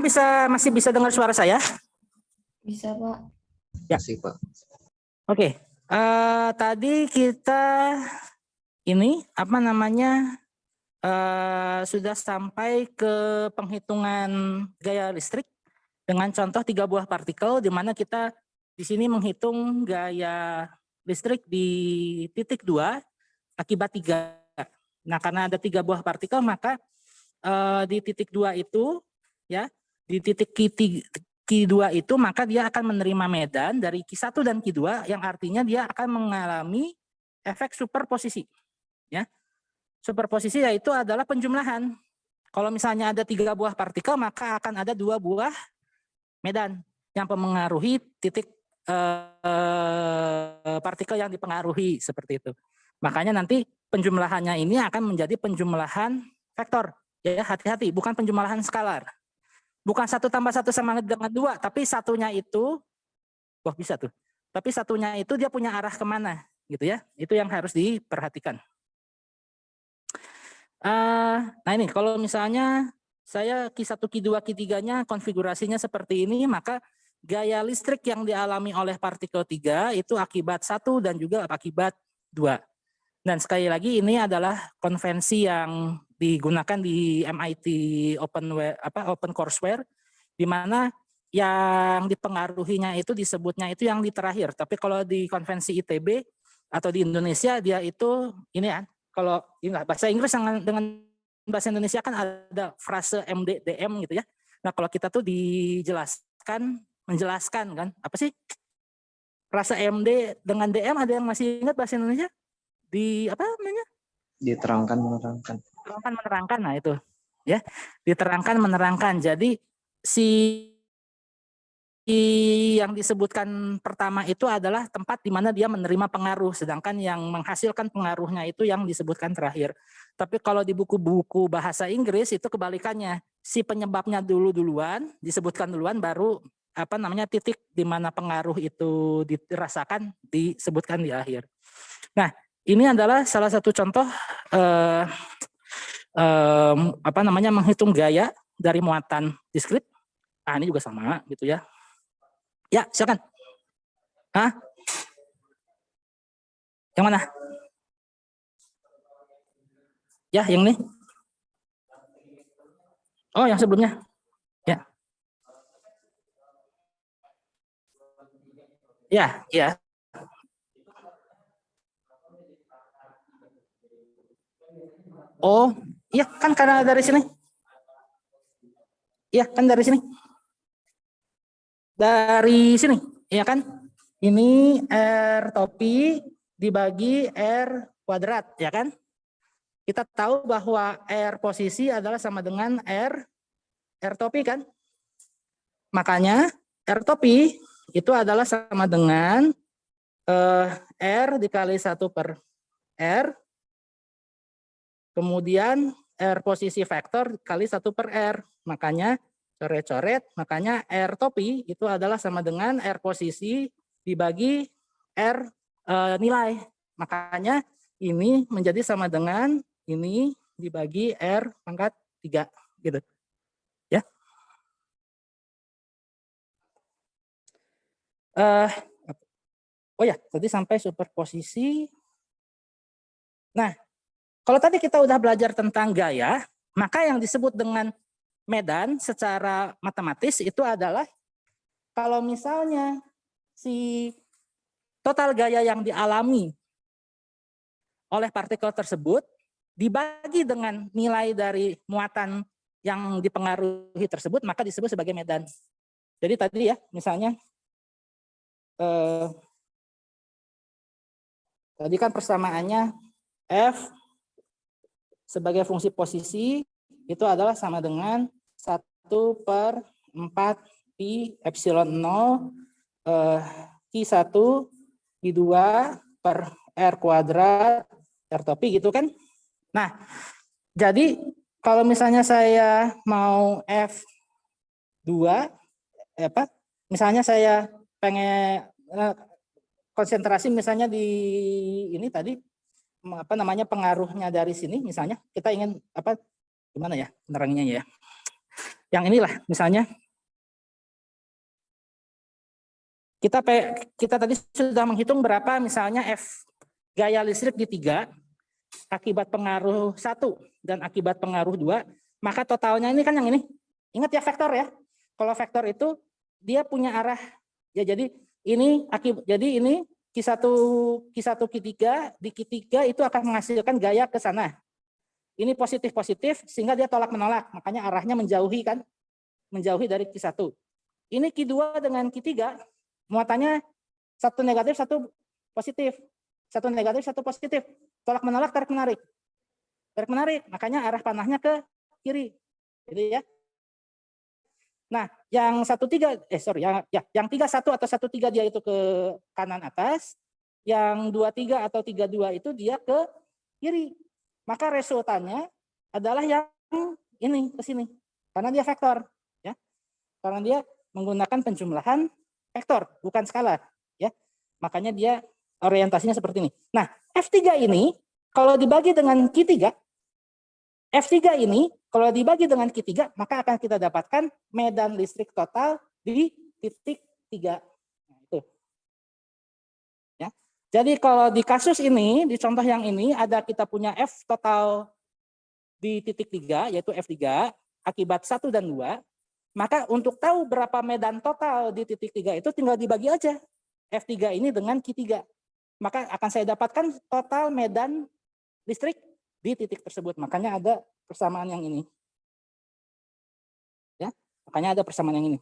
masih bisa dengar suara saya? Bisa, Pak. Ya. Masih, Pak. Oke, tadi kita ini apa namanya sudah sampai ke penghitungan gaya listrik dengan contoh 3 buah partikel, di mana kita di sini menghitung gaya listrik di titik 2 akibat 3. Nah, karena ada 3 buah partikel, maka di titik 2 itu ya, di titik Q2 itu maka dia akan menerima medan dari Q1 dan Q2 yang artinya dia akan mengalami efek superposisi. Ya. Superposisi yaitu adalah penjumlahan. Kalau misalnya ada 3 buah partikel, maka akan ada 2 buah medan yang mempengaruhi titik partikel yang dipengaruhi seperti itu. Makanya nanti penjumlahannya ini akan menjadi penjumlahan vektor. Ya, hati-hati, bukan penjumlahan skalar. Bukan 1 tambah 1 sama dengan 2, tapi satunya itu, wah bisa tuh. Tapi satunya itu dia punya arah kemana, gitu ya. Itu yang harus diperhatikan. Nah ini kalau misalnya saya Q1, Q2, Q3-nya konfigurasinya seperti ini, maka gaya listrik yang dialami oleh partikel 3 itu akibat 1 dan juga akibat 2. Dan sekali lagi ini adalah konvensi yang digunakan di MIT OpenCourseware, di mana yang dipengaruhinya itu disebutnya itu yang di terakhir. Tapi kalau di konvensi ITB atau di Indonesia dia itu ini ya. Kalau bahasa Inggris dengan bahasa Indonesia kan ada frase MD, DM gitu ya. Nah kalau kita tuh menjelaskan kan, apa sih? Frase MD dengan DM ada yang masih ingat bahasa Indonesia? Di apa namanya? Diterangkan, menerangkan. Diterangkan, menerangkan, nah itu. Ya, diterangkan, menerangkan. Jadi yang disebutkan pertama itu adalah tempat di mana dia menerima pengaruh, sedangkan yang menghasilkan pengaruhnya itu yang disebutkan terakhir. Tapi kalau di buku-buku bahasa Inggris itu kebalikannya, si penyebabnya duluan, disebutkan duluan, baru apa namanya titik di mana pengaruh itu dirasakan disebutkan di akhir. Nah, ini adalah salah satu contoh apa namanya menghitung gaya dari muatan diskrit. Ini juga sama gitu ya. Ya, silakan. Hah? Yang mana? Ya, yang ini. Oh, yang sebelumnya. Ya. Ya, ya. Oh, iya kan karena dari sini. Iya, kan dari sini. Dari sini, iya kan? Ini R topi dibagi R kuadrat, ya kan? Kita tahu bahwa R posisi adalah sama dengan R topi kan? Makanya R topi itu adalah sama dengan R dikali 1 per R, kemudian R posisi vektor kali 1 per R. Makanya coret-coret, makanya R topi itu adalah sama dengan R posisi dibagi R nilai. Makanya ini menjadi sama dengan ini dibagi R pangkat 3 gitu. Ya. Oh ya, tadi sampai superposisi. Nah, kalau tadi kita udah belajar tentang gaya, maka yang disebut dengan medan secara matematis itu adalah kalau misalnya si total gaya yang dialami oleh partikel tersebut dibagi dengan nilai dari muatan yang dipengaruhi tersebut, maka disebut sebagai medan. Jadi tadi ya, misalnya tadi kan persamaannya F sebagai fungsi posisi itu adalah sama dengan 1 per 4 pi epsilon 0 Q1 Q2 per R kuadrat R topi gitu kan. Nah, jadi kalau misalnya saya mau F2 misalnya saya pengen konsentrasi misalnya di ini tadi apa namanya pengaruhnya dari sini misalnya kita ingin apa gimana ya penerangannya ya. Yang inilah misalnya kita tadi sudah menghitung berapa misalnya F gaya listrik di 3 akibat pengaruh 1 dan akibat pengaruh 2, maka totalnya ini kan yang ini. Ingat ya vektor ya. Kalau vektor itu dia punya arah ya, jadi ini Q1 Q3 di Q3 itu akan menghasilkan gaya ke sana. Ini positif sehingga dia tolak menolak, makanya arahnya menjauhi kan, menjauhi dari Q1. Ini Q2 dengan Q3 muatannya satu negatif satu positif, satu negatif satu positif, tolak menolak tarik menarik, makanya arah panahnya ke kiri, gitu ya. Nah, yang 13 yang 31 atau 13 dia itu ke kanan atas, yang 23 atau 32 itu dia ke kiri. Maka resultannya adalah yang ini ke sini, karena dia vektor, ya, karena dia menggunakan penjumlahan vektor, bukan skalar, ya. Makanya dia orientasinya seperti ini. Nah, F3 ini kalau dibagi dengan Q3, F3 ini kalau dibagi dengan Q3, maka akan kita dapatkan medan listrik total di titik 3. Nah, itu. Ya. Jadi kalau di kasus ini, di contoh yang ini ada kita punya F total di titik 3, yaitu F3 akibat 1 dan 2. Maka untuk tahu berapa medan total di titik 3 itu tinggal dibagi aja F3 ini dengan Q3. Maka akan saya dapatkan total medan listrik di titik tersebut. Makanya ada persamaan yang ini. Ya, makanya ada persamaan yang ini.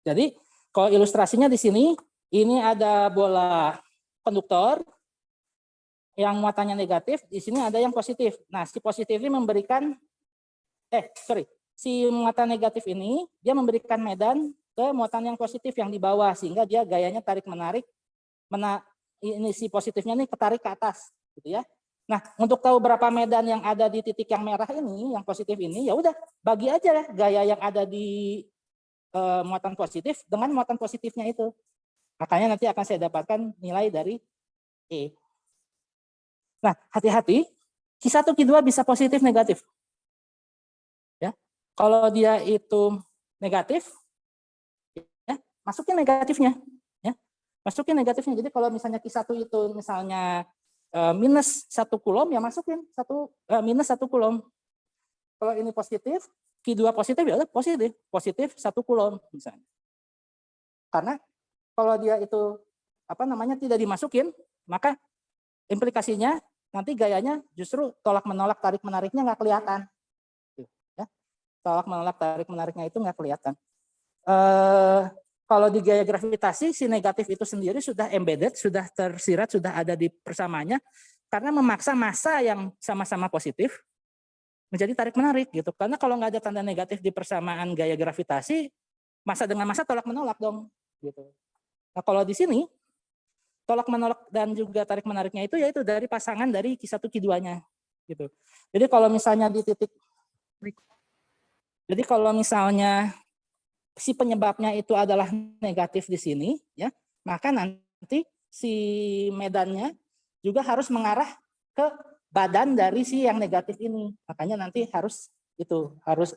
Jadi kalau ilustrasinya di sini, ini ada bola konduktor yang muatannya negatif, di sini ada yang positif. Nah, si positif ini memberikan si muatan negatif ini dia memberikan medan ke muatan yang positif yang di bawah, sehingga dia gayanya tarik menarik, ini si positifnya ini ketarik ke atas, gitu ya. Nah, untuk tahu berapa medan yang ada di titik yang merah ini, yang positif ini, ya udah bagi aja gaya yang ada di muatan positif dengan muatan positifnya itu. Makanya nanti akan saya dapatkan nilai dari E. Nah, hati-hati, Q1, Q2 bisa positif negatif. Ya. Kalau dia itu negatif, ya, masukin negatifnya. Ya. Masukin negatifnya. Jadi kalau misalnya Q1 itu misalnya minus 1 kulom, ya masukin minus 1 kulom. Kalau ini positif, Q2 positif, ya udah positif 1 kulom misalnya. Karena kalau dia itu tidak dimasukin, maka implikasinya nanti gayanya justru tolak menolak tarik menariknya nggak kelihatan. Ya. Tolak menolak tarik menariknya itu nggak kelihatan. Kalau di gaya gravitasi, si negatif itu sendiri sudah embedded, sudah tersirat, sudah ada di persamaannya, karena memaksa massa yang sama-sama positif menjadi tarik menarik gitu. Karena kalau nggak ada tanda negatif di persamaan gaya gravitasi, massa dengan massa tolak menolak dong gitu. Nah, kalau di sini tolak menolak dan juga tarik menariknya itu yaitu dari pasangan dari Q1 Q2-nya gitu. Jadi kalau misalnya di titik si penyebabnya itu adalah negatif di sini, ya, maka nanti si medannya juga harus mengarah ke badan dari si yang negatif ini. Makanya nanti harus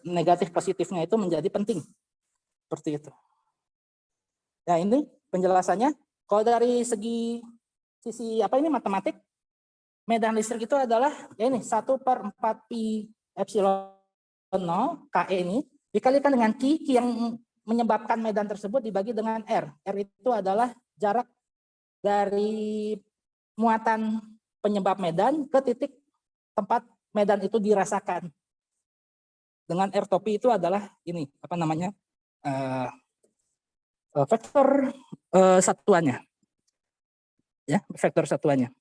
negatif positifnya itu menjadi penting. Seperti itu. Nah, ini penjelasannya. Kalau dari sisi matematik, medan listrik itu adalah ya ini 1/4 pi epsilon 0 KE ini dikalikan dengan Q yang menyebabkan medan tersebut dibagi dengan R. R itu adalah jarak dari muatan penyebab medan ke titik tempat medan itu dirasakan. Dengan R topi itu adalah ini vektor satuannya. Ya, vektor satuannya.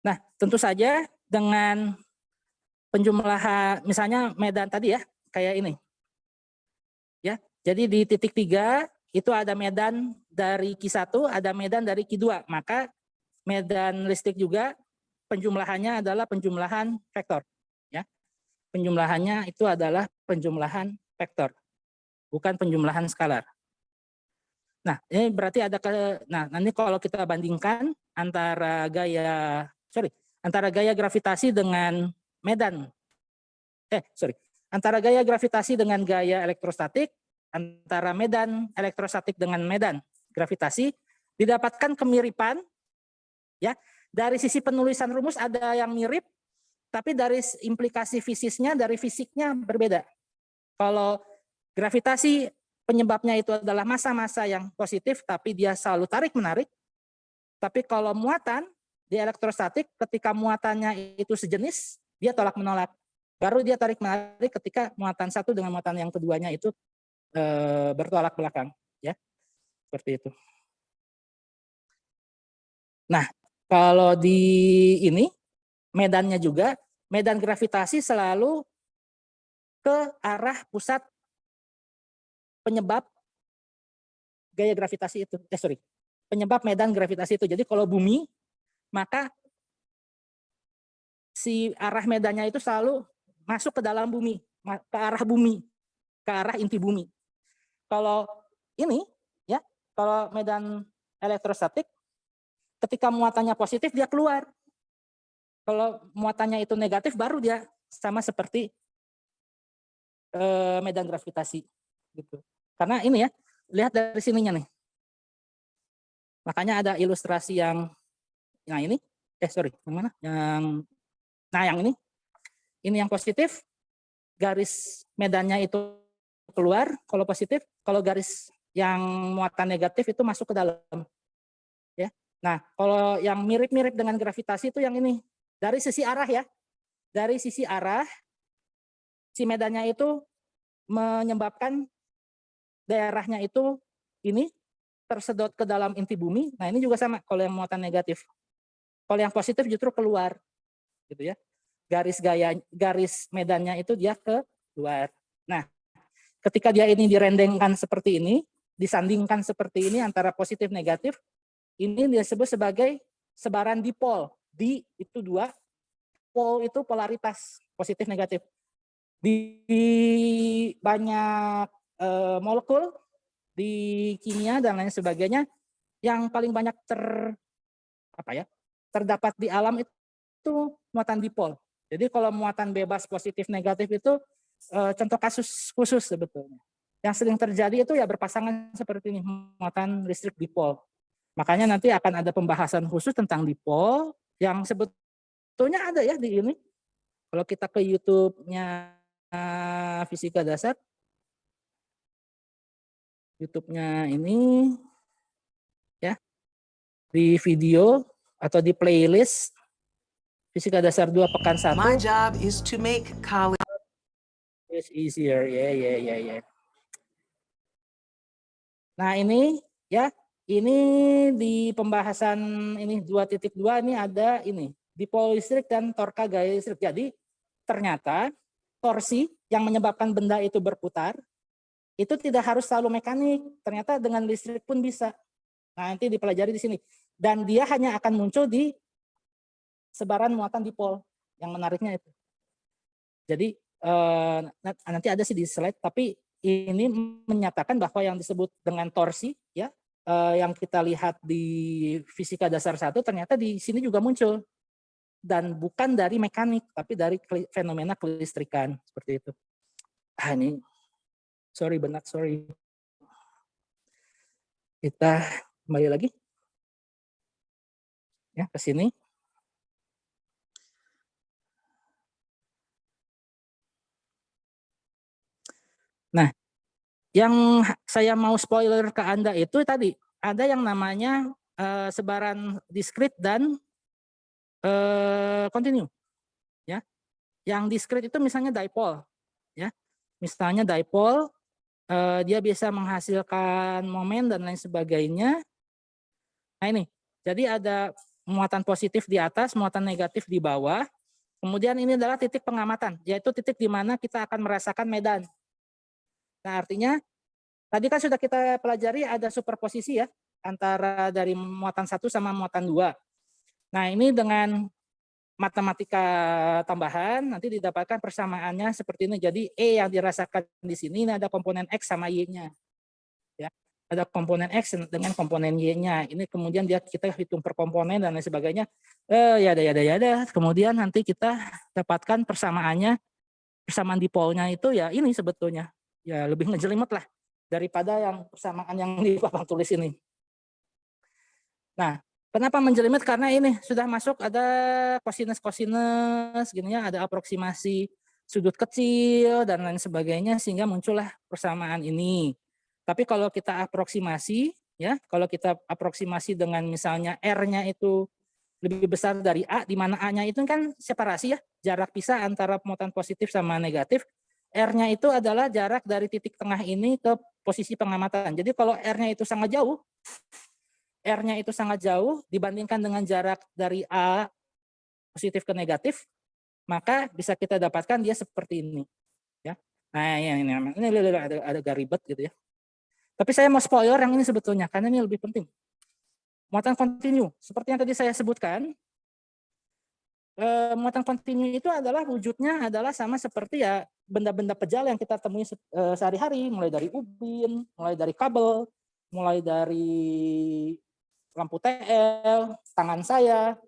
Nah, tentu saja dengan penjumlahan misalnya medan tadi ya, kayak ini. Ya, jadi di titik 3 itu ada medan dari Q1, ada medan dari Q2, maka medan listrik juga penjumlahannya adalah penjumlahan vektor, ya. Penjumlahannya itu adalah penjumlahan vektor, bukan penjumlahan skalar. Nah, ini berarti nanti kalau kita bandingkan antara antara gaya gravitasi dengan medan. Antara gaya gravitasi dengan gaya elektrostatik, antara medan elektrostatik dengan medan gravitasi, didapatkan kemiripan, ya. Dari sisi penulisan rumus ada yang mirip, tapi dari implikasi fisiknya, dari fisiknya berbeda. Kalau gravitasi penyebabnya itu adalah massa-massa yang positif, tapi dia selalu tarik-menarik. Tapi kalau muatan di elektrostatik, ketika muatannya itu sejenis, dia tolak-menolak. Baru dia tarik-menarik ketika muatan satu dengan muatan yang keduanya itu bertolak belakang. Ya, seperti itu. Nah, kalau di ini, medannya juga, medan gravitasi selalu ke arah pusat penyebab gaya gravitasi itu. Penyebab medan gravitasi itu. Jadi kalau bumi, maka si arah medannya itu selalu masuk ke dalam bumi, ke arah bumi, ke arah inti bumi. Kalau ini, ya, kalau medan elektrostatik, ketika muatannya positif dia keluar. Kalau muatannya itu negatif baru dia sama seperti medan gravitasi gitu. Karena ini ya, lihat dari sininya nih. Makanya ada ilustrasi yang ini, yang mana? Yang ini yang positif, garis medannya itu keluar kalau positif, kalau garis yang muatan negatif itu masuk ke dalam. Ya. Nah, kalau yang mirip-mirip dengan gravitasi itu yang ini. Dari sisi arah ya. Dari sisi arah, si medannya itu menyebabkan daerahnya itu ini tersedot ke dalam inti bumi. Nah, ini juga sama kalau yang muatan negatif. Kalau yang positif justru keluar. Gitu ya. Garis medannya itu dia keluar. Nah, ketika dia ini direndengkan seperti ini, disandingkan seperti ini antara positif negatif, ini disebut sebagai sebaran dipol. Di itu 2, pol itu polaritas positif negatif. Di banyak molekul di kimia dan lain sebagainya, yang paling banyak terdapat di alam itu muatan dipol. Jadi kalau muatan bebas positif negatif itu contoh kasus khusus sebetulnya. Yang sering terjadi itu ya berpasangan seperti ini, muatan listrik dipol. Makanya nanti akan ada pembahasan khusus tentang dipol yang sebetulnya ada ya di ini. Kalau kita ke YouTube-nya Fisika Dasar, YouTube-nya ini ya, di video atau di playlist Fisika Dasar 2 pekan 1. My job is to make college easier. Yeah. Nah, ini ya, ini di pembahasan ini 2.2 ini ada ini, dipol listrik dan torka gaya listrik. Jadi ternyata torsi yang menyebabkan benda itu berputar itu tidak harus selalu mekanik. Ternyata dengan listrik pun bisa. Nah, nanti dipelajari di sini. Dan dia hanya akan muncul di sebaran muatan dipol. Yang menariknya itu. Jadi nanti ada sih di slide, tapi ini menyatakan bahwa yang disebut dengan torsi ya, yang kita lihat di Fisika Dasar 1 ternyata di sini juga muncul. Dan bukan dari mekanik, tapi dari fenomena kelistrikan seperti itu. Ini sorry. Kita kembali lagi ya ke sini. Nah, yang saya mau spoiler ke Anda itu tadi ada yang namanya sebaran diskrit dan kontinu. Ya. Yang diskrit itu misalnya dipol, ya. Misalnya dipol dia bisa menghasilkan momen dan lain sebagainya. Nah, ini. Jadi ada muatan positif di atas, muatan negatif di bawah. Kemudian ini adalah titik pengamatan, yaitu titik di mana kita akan merasakan medan. Nah, artinya tadi kan sudah kita pelajari ada superposisi ya antara dari muatan 1 sama muatan 2. Nah, ini dengan matematika tambahan nanti didapatkan persamaannya seperti ini. Jadi E yang dirasakan di sini ini ada komponen X sama Y-nya. Ya. ada komponen X dengan komponen Y-nya. Ini kemudian kita hitung per komponen dan lain sebagainya. Ya. Kemudian nanti kita dapatkan persamaannya, persamaan dipolnya itu ya ini sebetulnya. Ya lebih ngejelimet lah daripada yang persamaan yang di papan tulis ini. Nah, kenapa menjelimet? Karena ini sudah masuk ada cosinus gini ya, ada aproksimasi sudut kecil dan lain sebagainya sehingga muncullah persamaan ini. Tapi kalau kita aproksimasi ya, kalau kita aproksimasi dengan misalnya R-nya itu lebih besar dari A, di mana A-nya itu kan separasi ya, jarak pisah antara muatan positif sama negatif. R-nya itu adalah jarak dari titik tengah ini ke posisi pengamatan. Jadi kalau R-nya itu sangat jauh, dibandingkan dengan jarak dari A positif ke negatif, maka bisa kita dapatkan dia seperti ini. Ya. Nah ini ada agak ribet gitu ya. Tapi saya mau spoiler yang ini sebetulnya, karena ini lebih penting. Muatan kontinu, seperti yang tadi saya sebutkan, muatan kontinu itu adalah wujudnya adalah sama seperti ya benda-benda pejal yang kita temui sehari-hari, mulai dari ubin, mulai dari kabel, mulai dari lampu TL, tangan saya,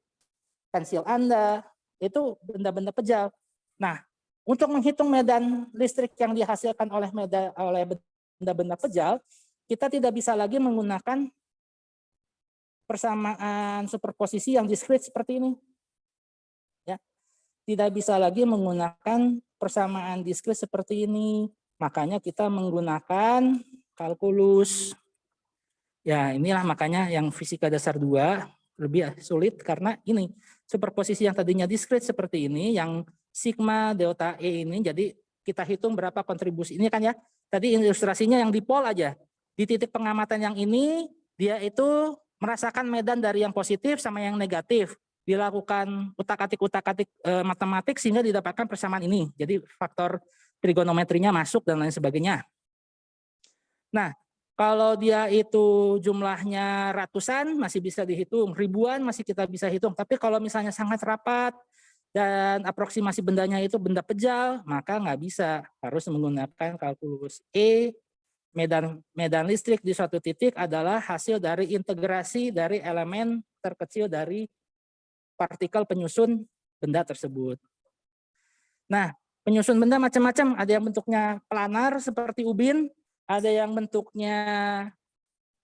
pensil Anda, itu benda-benda pejal. Nah, untuk menghitung medan listrik yang dihasilkan oleh benda-benda pejal, kita tidak bisa lagi menggunakan persamaan superposisi yang diskrit seperti ini. Ya. Tidak bisa lagi menggunakan persamaan diskrit seperti ini. Makanya kita menggunakan kalkulus. Ya, inilah makanya yang fisika dasar 2 lebih sulit karena ini superposisi yang tadinya diskrit seperti ini, yang sigma delta E ini, jadi kita hitung berapa kontribusi ini kan ya. Tadi ilustrasinya yang dipol aja. Di titik pengamatan yang ini, dia itu merasakan medan dari yang positif sama yang negatif. Dilakukan utak-atik matematik sehingga didapatkan persamaan ini. Jadi faktor trigonometrinya masuk dan lain sebagainya. Nah, kalau dia itu jumlahnya ratusan masih bisa dihitung, ribuan masih kita bisa hitung. Tapi kalau misalnya sangat rapat dan aproksimasi bendanya itu benda pejal, maka nggak bisa, harus menggunakan kalkulus. Medan listrik di suatu titik adalah hasil dari integrasi dari elemen terkecil dari partikel penyusun benda tersebut. Nah, penyusun benda macam-macam, ada yang bentuknya planar seperti ubin, ada yang bentuknya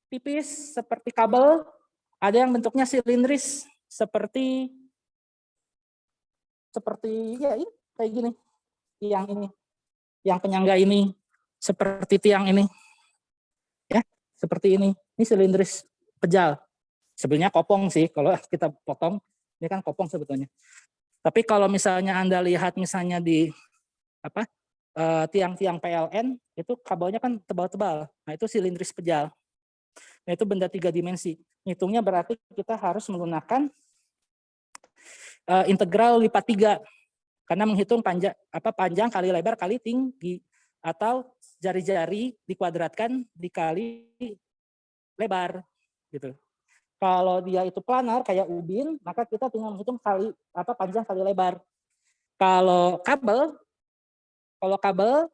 tipis seperti kabel, ada yang bentuknya silindris seperti ya ini kayak gini. Tiang ini, yang penyangga ini seperti tiang ini. Ya, seperti ini. Ini silindris pejal. Sebenarnya kopong sih kalau kita potong, ini kan kopong sebetulnya. Tapi kalau misalnya Anda lihat misalnya di tiang-tiang PLN itu kabelnya kan tebal-tebal. Nah, itu silindris pejal. Nah, itu benda 3 dimensi. Hitungnya berarti kita harus menggunakan integral lipat 3 karena menghitung panjang kali lebar kali tinggi, atau jari-jari dikuadratkan dikali lebar gitu. Kalau dia itu planar kayak ubin, maka kita tinggal menghitung panjang kali lebar. Kalau kabel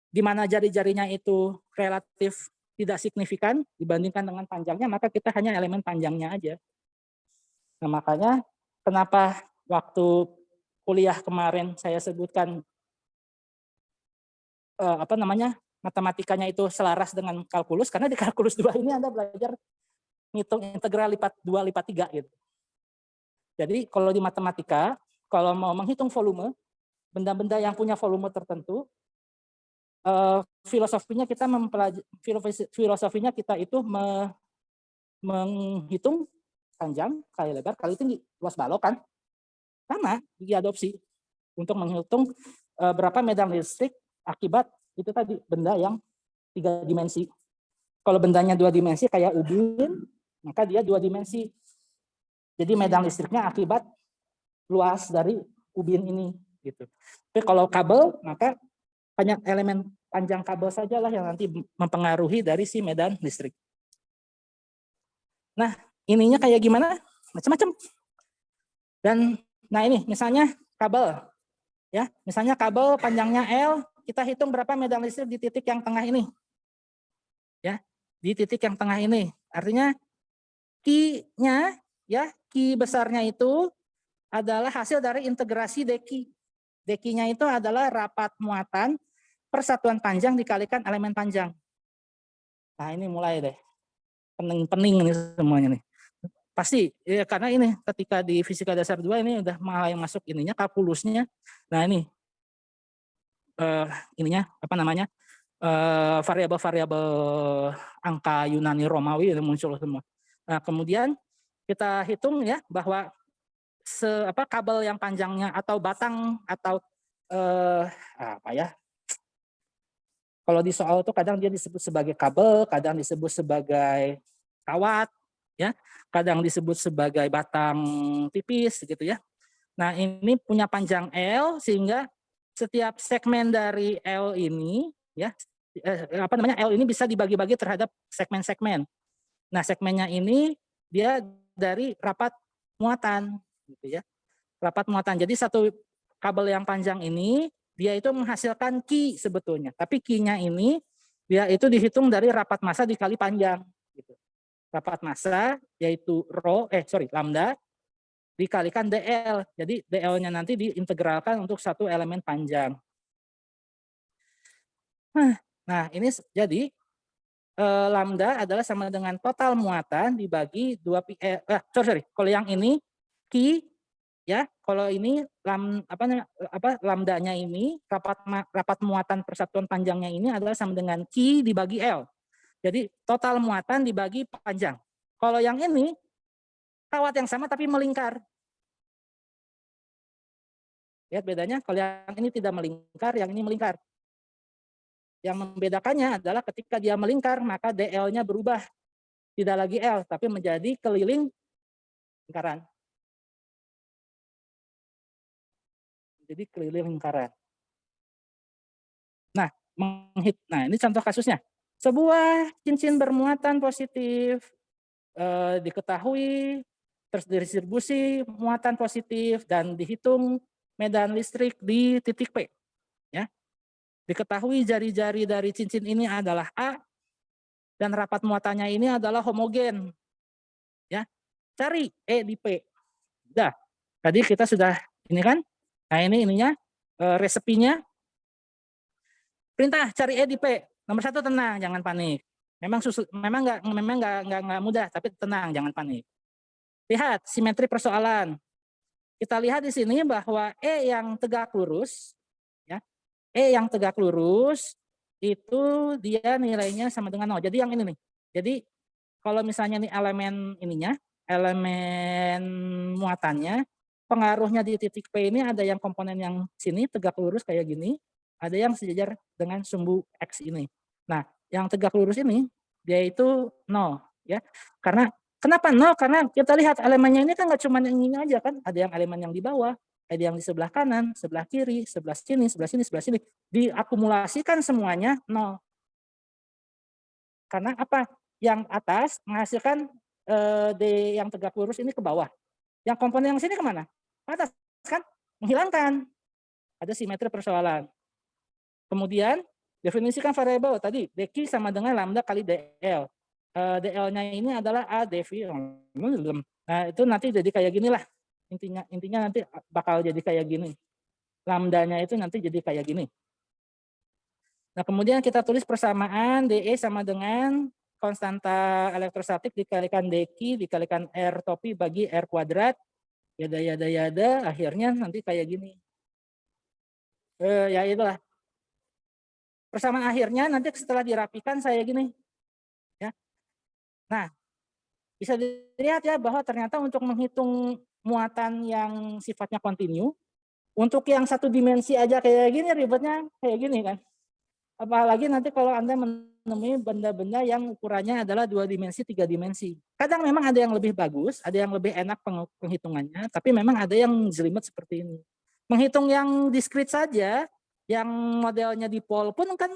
di mana jari-jarinya itu relatif tidak signifikan dibandingkan dengan panjangnya, maka kita hanya elemen panjangnya aja. Nah, makanya kenapa waktu kuliah kemarin saya sebutkan matematikanya itu selaras dengan kalkulus, karena di kalkulus 2 ini Anda belajar ngitung integral lipat 2 lipat 3 gitu. Jadi kalau di matematika, kalau mau menghitung volume, benda-benda yang punya volume tertentu, filosofinya kita itu menghitung panjang kali lebar kali tinggi, luas balok kan, sama diadopsi untuk menghitung berapa medan listrik akibat itu tadi benda yang 3 dimensi. Kalau bendanya 2 dimensi kayak ubin, maka dia 2 dimensi. Jadi medan listriknya akibat luas dari ubin ini gitu. Tapi kalau kabel, maka hanya elemen panjang kabel sajalah yang nanti mempengaruhi dari si medan listrik. Nah, ininya kayak gimana? Macam-macam. Dan nah ini misalnya kabel. Ya, misalnya kabel panjangnya L, kita hitung berapa medan listrik di titik yang tengah ini. Ya. di titik yang tengah ini. Artinya Q-nya ya, Q besarnya itu adalah hasil dari integrasi deki. Dekinya itu adalah rapat muatan persatuan panjang dikalikan elemen panjang. Nah ini mulai deh. Pening-pening nih semuanya nih. Pasti ya, karena ini ketika di fisika dasar 2 ini udah mulai masuk ininya kalkulusnya. Nah ini ininya apa namanya? Variabel-variabel angka Yunani Romawi itu muncul semua. Nah, kemudian kita hitung ya bahwa kabel yang panjangnya atau batang atau apa ya? Kalau di soal itu kadang dia disebut sebagai kabel, kadang disebut sebagai kawat, ya, kadang disebut sebagai batang tipis gitu ya. Nah, ini punya panjang L sehingga setiap segmen dari L ini ya L ini bisa dibagi-bagi terhadap segmen-segmen. Nah, segmennya ini dia dari rapat muatan gitu ya. Rapat muatan. Jadi satu kabel yang panjang ini dia itu menghasilkan Q sebetulnya. Tapi Q-nya ini dia itu dihitung dari rapat massa dikali panjang gitu. Rapat massa yaitu lambda dikalikan DL. Jadi DL-nya nanti diintegralkan untuk satu elemen panjang. Nah, ini jadi lambda adalah sama dengan total muatan dibagi 2 pi. Kalau yang ini Q ya, kalau ini lambdanya ini rapat muatan persatuan panjangnya ini adalah sama dengan Q dibagi L. Jadi total muatan dibagi panjang. Kalau yang ini kawat yang sama tapi melingkar. Lihat bedanya, kalau yang ini tidak melingkar, yang ini melingkar. Yang membedakannya adalah ketika dia melingkar, maka DL-nya berubah. Tidak lagi L, tapi menjadi keliling lingkaran. Jadi keliling lingkaran. Nah, ini contoh kasusnya. Sebuah cincin bermuatan positif diketahui, terus didistribusi muatan positif dan dihitung medan listrik di titik P. Ya. Diketahui jari-jari dari cincin ini adalah A dan rapat muatannya ini adalah homogen. Ya. Cari E di P. Udah. Tadi kita sudah ini kan. Nah, ininya resepinya. Perintah cari E di P. Nomor 1 tenang, jangan panik. Memang nggak mudah, tapi tenang, jangan panik. Lihat simetri persoalan. Kita lihat di sini bahwa E yang tegak lurus, ya, E yang tegak lurus itu dia nilainya sama dengan 0. Jadi yang ini nih. Jadi kalau misalnya nih elemen muatannya, pengaruhnya di titik P ini ada yang komponen yang sini tegak lurus kayak gini, ada yang sejajar dengan sumbu X ini. Nah, yang tegak lurus ini dia itu 0 ya. Kenapa 0? Karena kita lihat elemennya ini kan nggak cuma yang ini aja kan, ada yang elemen yang di bawah, ada yang di sebelah kanan, sebelah kiri, sebelah sini, sebelah sini, sebelah sini. Diakumulasikan semuanya 0. Karena apa? Yang atas menghasilkan D yang tegak lurus ini ke bawah. Yang komponen yang sini kemana? Ke atas kan? Menghilangkan. Ada simetri persoalan. Kemudian definisikan variabel tadi dq sama dengan lambda kali dl. DL-nya ini adalah A dv. Nah itu nanti jadi kayak gini lah. Intinya nanti bakal jadi kayak gini. Lambdanya itu nanti jadi kayak gini. Nah kemudian kita tulis persamaan DE sama dengan konstanta elektrostatik dikalikan dq dikalikan R topi bagi R kuadrat. Yada, akhirnya nanti kayak gini. Ya itulah. Persamaan akhirnya nanti setelah dirapikan saya gini. Ya. Nah, bisa dilihat ya bahwa ternyata untuk menghitung muatan yang sifatnya kontinu, untuk yang satu dimensi aja kayak gini ribetnya kayak gini kan. Apalagi nanti kalau Anda menemui benda-benda yang ukurannya adalah 2 dimensi, 3 dimensi. Kadang memang ada yang lebih bagus, ada yang lebih enak penghitungannya, tapi memang ada yang jelimet seperti ini. Menghitung yang diskrit saja, yang modelnya dipol pun kan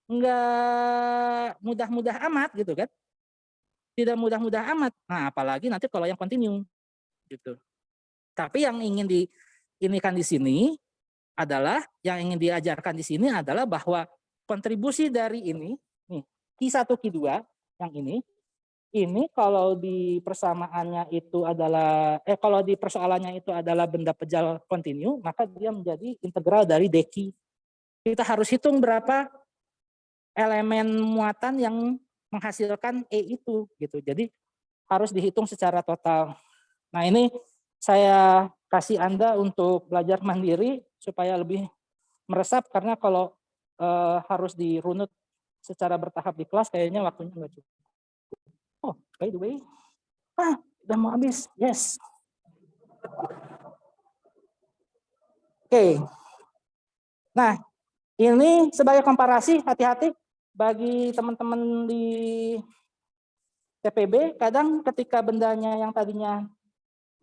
nggak mudah-mudah amat gitu kan. Tidak mudah-mudah amat. Nah, apalagi nanti kalau yang kontinu gitu. Tapi yang ingin diinikan di sini adalah yang ingin diajarkan di sini adalah bahwa kontribusi dari ini nih Q1 Q2 yang ini kalau di persamaannya itu adalah, kalau di persoalannya itu adalah benda pejal kontinu, maka dia menjadi integral dari deki. Kita harus hitung berapa elemen muatan yang menghasilkan E itu gitu. Jadi harus dihitung secara total. Nah, ini saya kasih Anda untuk belajar mandiri supaya lebih meresap, karena kalau harus dirunut secara bertahap di kelas kayaknya waktunya nggak cukup. Oh, by the way, udah mau habis. Yes. Oke. Nah, ini sebagai komparasi, hati-hati bagi teman-teman di TPB, kadang ketika bendanya yang tadinya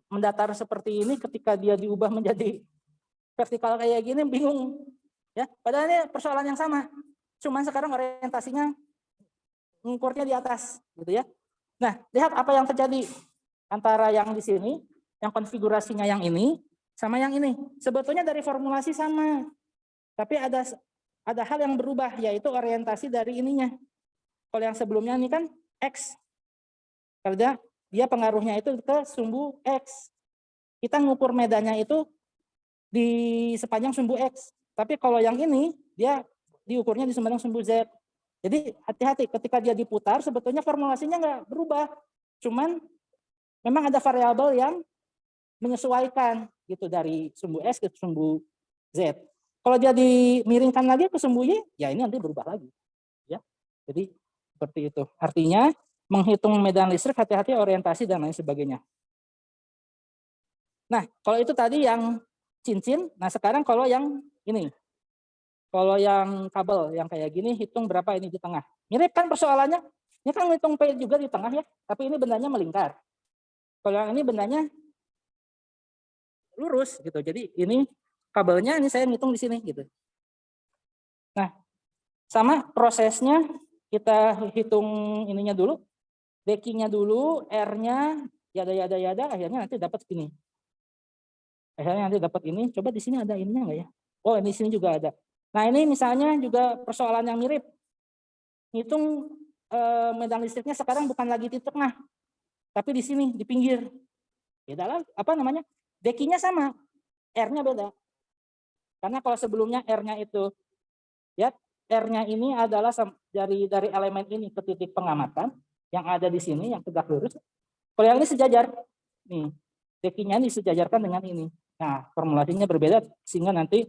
mendatar seperti ini, ketika dia diubah menjadi vertikal kayak gini, bingung. Ya, padahal ini persoalan yang sama. Cuman sekarang orientasinya ngukurnya di atas, gitu ya. Nah, lihat apa yang terjadi antara yang di sini, yang konfigurasinya yang ini, sama yang ini. Sebetulnya dari formulasi sama, tapi ada hal yang berubah, yaitu orientasi dari ininya. Kalau yang sebelumnya ini kan X, karena dia pengaruhnya itu ke sumbu X. Kita ngukur medannya itu di sepanjang sumbu X. Tapi kalau yang ini, dia diukurnya di sepanjang sumbu Z. Jadi hati-hati ketika dia diputar, sebetulnya formulasinya nggak berubah. Cuman memang ada variabel yang menyesuaikan gitu dari sumbu X ke sumbu Z. Kalau dia dimiringkan lagi ke sumbu Y, ya ini nanti berubah lagi. Ya, jadi seperti itu. Artinya menghitung medan listrik, hati-hati orientasi dan lain sebagainya. Nah, kalau itu tadi yang cincin. Nah, sekarang kalau yang ini. Kalau yang kabel yang kayak gini, hitung berapa ini di tengah. Mirip kan persoalannya? Ini kan hitung P juga di tengah ya, tapi ini bendanya melingkar. Kalau yang ini bendanya lurus gitu. Jadi ini kabelnya ini saya ngitung di sini gitu. Nah, sama prosesnya kita hitung ininya dulu, dekinya dulu, R-nya, yada, akhirnya nanti dapat ini. Akhirnya nanti dapat ini. Coba di sini ada ininya nggak ya? Oh, di sini juga ada. Nah, ini misalnya juga persoalan yang mirip. Hitung medan listriknya sekarang bukan lagi di tengah, tapi di sini, di pinggir. Beda lah, apa namanya? Dekinya sama, R-nya beda. Karena kalau sebelumnya R-nya itu, ya, R-nya ini adalah dari elemen ini ke titik pengamatan, yang ada di sini, yang tegak lurus. Kalau yang ini sejajar, nih, dekinya ini disejajarkan dengan ini. Nah, formulasinya berbeda, sehingga nanti,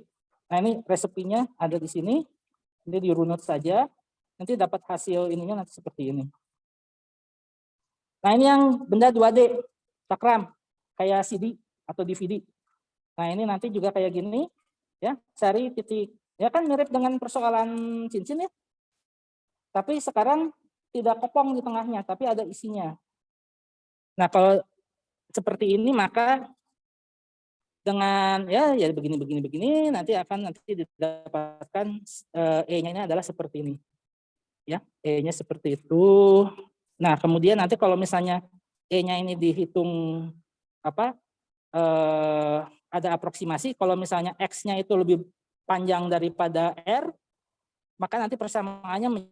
nah ini resepinya ada di sini, ini dirunut saja, nanti dapat hasil ininya nanti seperti ini. Nah, ini yang benda 2D, cakram, kayak CD atau DVD. Nah, ini nanti juga kayak gini, ya, cari titik, ya kan mirip dengan persoalan cincin ya. Tapi sekarang tidak kopong di tengahnya, tapi ada isinya. Nah, kalau seperti ini maka dengan ya begini nanti akan didapatkan E-nya ini adalah seperti ini. Ya, E-nya seperti itu. Nah, kemudian nanti kalau misalnya E-nya ini dihitung apa? Ada aproksimasi, kalau misalnya X-nya itu lebih panjang daripada R, maka nanti persamaannya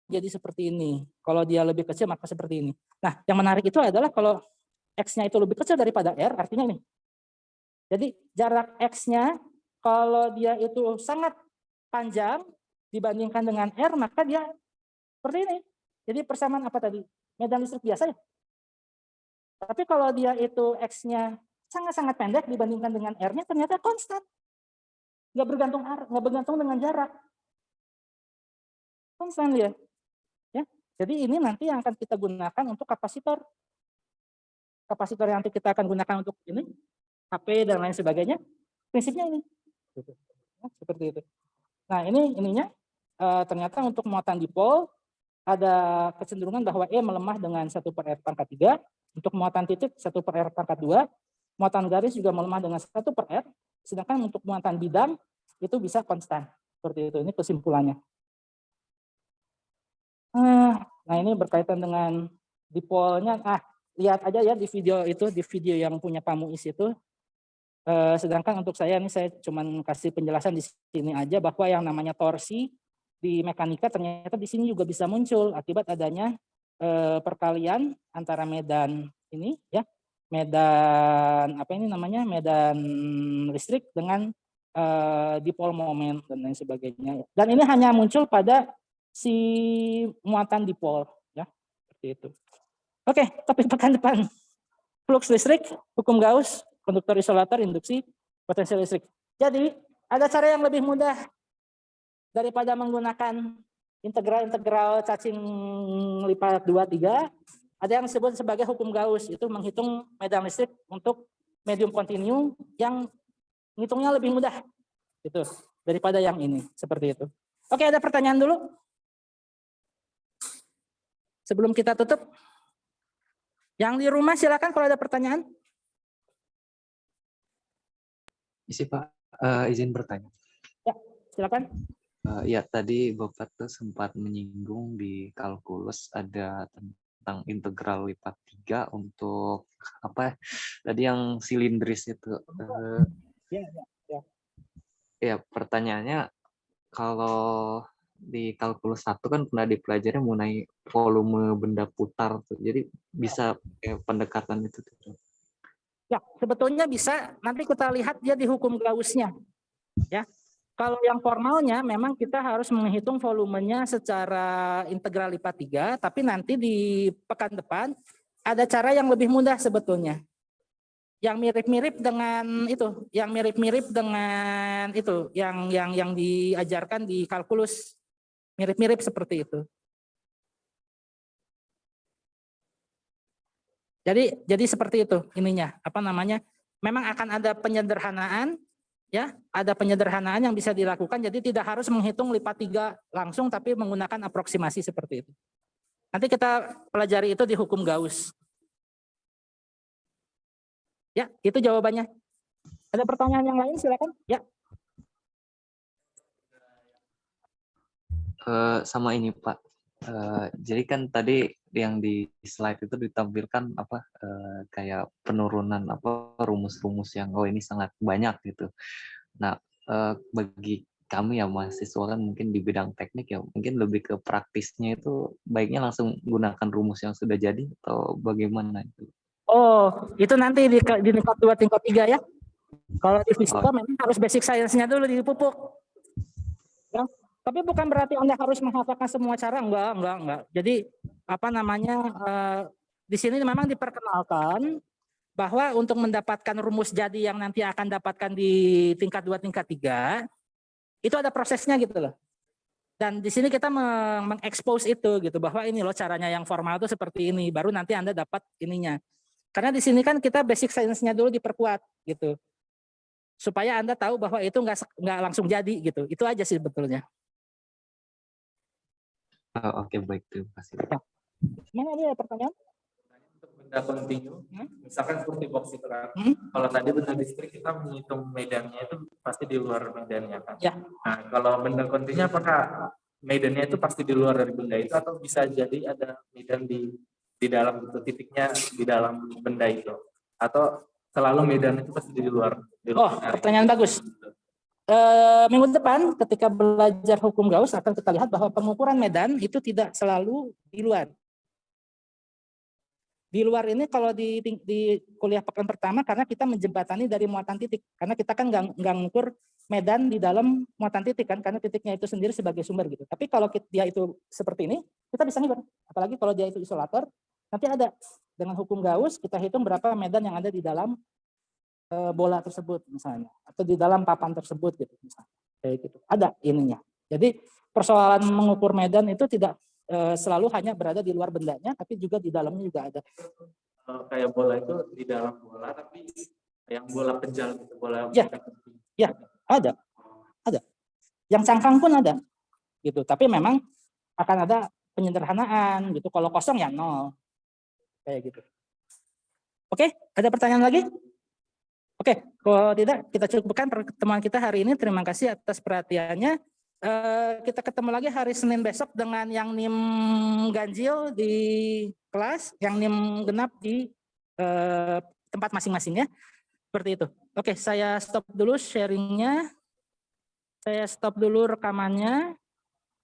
menjadi seperti ini. Kalau dia lebih kecil maka seperti ini. Nah, yang menarik itu adalah kalau X-nya itu lebih kecil daripada R, artinya ini. Jadi jarak X-nya kalau dia itu sangat panjang dibandingkan dengan R, maka dia seperti ini. Jadi persamaan apa tadi? Medan listrik biasa ya. Tapi kalau dia itu X-nya sangat-sangat pendek dibandingkan dengan R-nya, ternyata konstan. Nggak bergantung dengan jarak. Konstan dia. Ya. Jadi ini nanti yang akan kita gunakan untuk kapasitor. Kapasitor yang nanti kita akan gunakan untuk ini, HP dan lain sebagainya, prinsipnya ini. Seperti itu. Nah, ininya ternyata untuk muatan dipol ada kecenderungan bahwa E melemah dengan 1/R⁴. Untuk muatan titik 1/R⁴. Muatan garis juga melemah dengan 1/R. Sedangkan untuk muatan bidang itu bisa konstan. Seperti itu. Ini kesimpulannya. Nah, ini berkaitan dengan dipolnya. Lihat aja ya di video itu, di video yang punya Pak Muiz itu. Sedangkan untuk saya ini saya cuma kasih penjelasan di sini aja bahwa yang namanya torsi di mekanika ternyata di sini juga bisa muncul akibat adanya perkalian antara medan ini ya, medan apa ini namanya, medan listrik dengan dipol moment dan lain sebagainya. Dan ini hanya muncul pada si muatan dipol ya, seperti itu. Oke, topik pekan depan. Flux listrik, hukum Gauss, konduktor isolator, induksi, potensial listrik. Jadi ada cara yang lebih mudah daripada menggunakan integral cacing lipat 2, 3. Ada yang disebut sebagai hukum Gauss, itu menghitung medan listrik untuk medium kontinu yang ngitungnya lebih mudah gitu daripada yang ini, seperti itu. Oke, ada pertanyaan dulu? Sebelum kita tutup. Yang di rumah silakan kalau ada pertanyaan. Isi Pak, izin bertanya. Ya, silakan. Ya tadi Bapak tuh sempat menyinggung di kalkulus ada tentang integral lipat 3 untuk apa tadi yang silindris itu. Ya pertanyaannya kalau di kalkulus 1 kan pernah dipelajari mengenai volume benda putar tuh. Jadi bisa pendekatan itu tuh. Ya, sebetulnya bisa. Nanti kita lihat dia di hukum Gauss-nya. Ya. Kalau yang formalnya memang kita harus menghitung volumenya secara integral lipat 3, tapi nanti di pekan depan ada cara yang lebih mudah sebetulnya. Yang mirip-mirip dengan itu, yang mirip-mirip dengan itu, yang diajarkan di kalkulus. Mirip-mirip seperti itu. Jadi seperti itu ininya, apa namanya? Memang akan ada penyederhanaan, ya, ada penyederhanaan yang bisa dilakukan. Jadi tidak harus menghitung lipat 3 langsung, tapi menggunakan aproksimasi seperti itu. Nanti kita pelajari itu di hukum Gauss. Ya, itu jawabannya. Ada pertanyaan yang lain silakan. Ya. Sama ini Pak. Jadi kan tadi yang di slide itu ditampilkan apa kayak penurunan apa rumus-rumus yang ini sangat banyak gitu. Nah bagi kami ya mahasiswa kan mungkin di bidang teknik ya mungkin lebih ke praktisnya itu baiknya langsung gunakan rumus yang sudah jadi atau bagaimana itu? Oh, itu nanti di tingkat 2, tingkat 3 ya. Kalau di fisika memang harus basic science-nya dulu dipupuk. Ya. Tapi bukan berarti Anda harus menghafalkan semua cara, enggak. Jadi apa namanya di sini memang diperkenalkan bahwa untuk mendapatkan rumus jadi yang nanti akan dapatkan di tingkat 2, tingkat 3 itu ada prosesnya gitu loh. Dan di sini kita mengekspos itu gitu bahwa ini loh caranya yang formal itu seperti ini, baru nanti Anda dapat ininya. Karena di sini kan kita basic science-nya dulu diperkuat gitu. Supaya Anda tahu bahwa itu enggak langsung jadi gitu. Itu aja sih sebetulnya. Oke, baik, terima kasih. Mana ada pertanyaan? Untuk benda kontinu, misalkan seperti box itu kan. Kalau tadi benda listrik kita menghitung medannya itu pasti di luar medannya kan. Ya. Nah, kalau benda kontinu apakah medannya itu pasti di luar dari benda itu atau bisa jadi ada medan di dalam itu, titiknya di dalam benda itu, atau selalu medan itu pasti di luar? Pertanyaan bagus. Minggu depan ketika belajar hukum Gauss akan kita lihat bahwa pengukuran medan itu tidak selalu di luar. Di luar ini kalau di kuliah pekan pertama karena kita menjembatani dari muatan titik. Karena kita kan nggak ngukur medan di dalam muatan titik kan, karena titiknya itu sendiri sebagai sumber gitu. Tapi kalau dia itu seperti ini, kita bisa ngitung. Apalagi kalau dia itu isolator, nanti ada dengan hukum Gauss kita hitung berapa medan yang ada di dalam bola tersebut misalnya, atau di dalam papan tersebut gitu misalnya. Kayak gitu. Ada ininya. Jadi persoalan mengukur medan itu tidak selalu hanya berada di luar bendanya, tapi juga di dalamnya juga ada. Kayak bola itu di dalam bola, tapi yang bola penjal gitu, bola. Ya, ada. Yang cangkang pun ada, gitu. Tapi memang akan ada penyederhanaan gitu. Kalau kosong ya 0, kayak gitu. Oke, ada pertanyaan lagi? Oke, kalau tidak kita cukupkan pertemuan kita hari ini. Terima kasih atas perhatiannya. Kita ketemu lagi hari Senin besok dengan yang NIM ganjil di kelas, yang NIM genap di tempat masing-masing ya. Seperti itu. Oke, saya stop dulu sharingnya. Saya stop dulu rekamannya.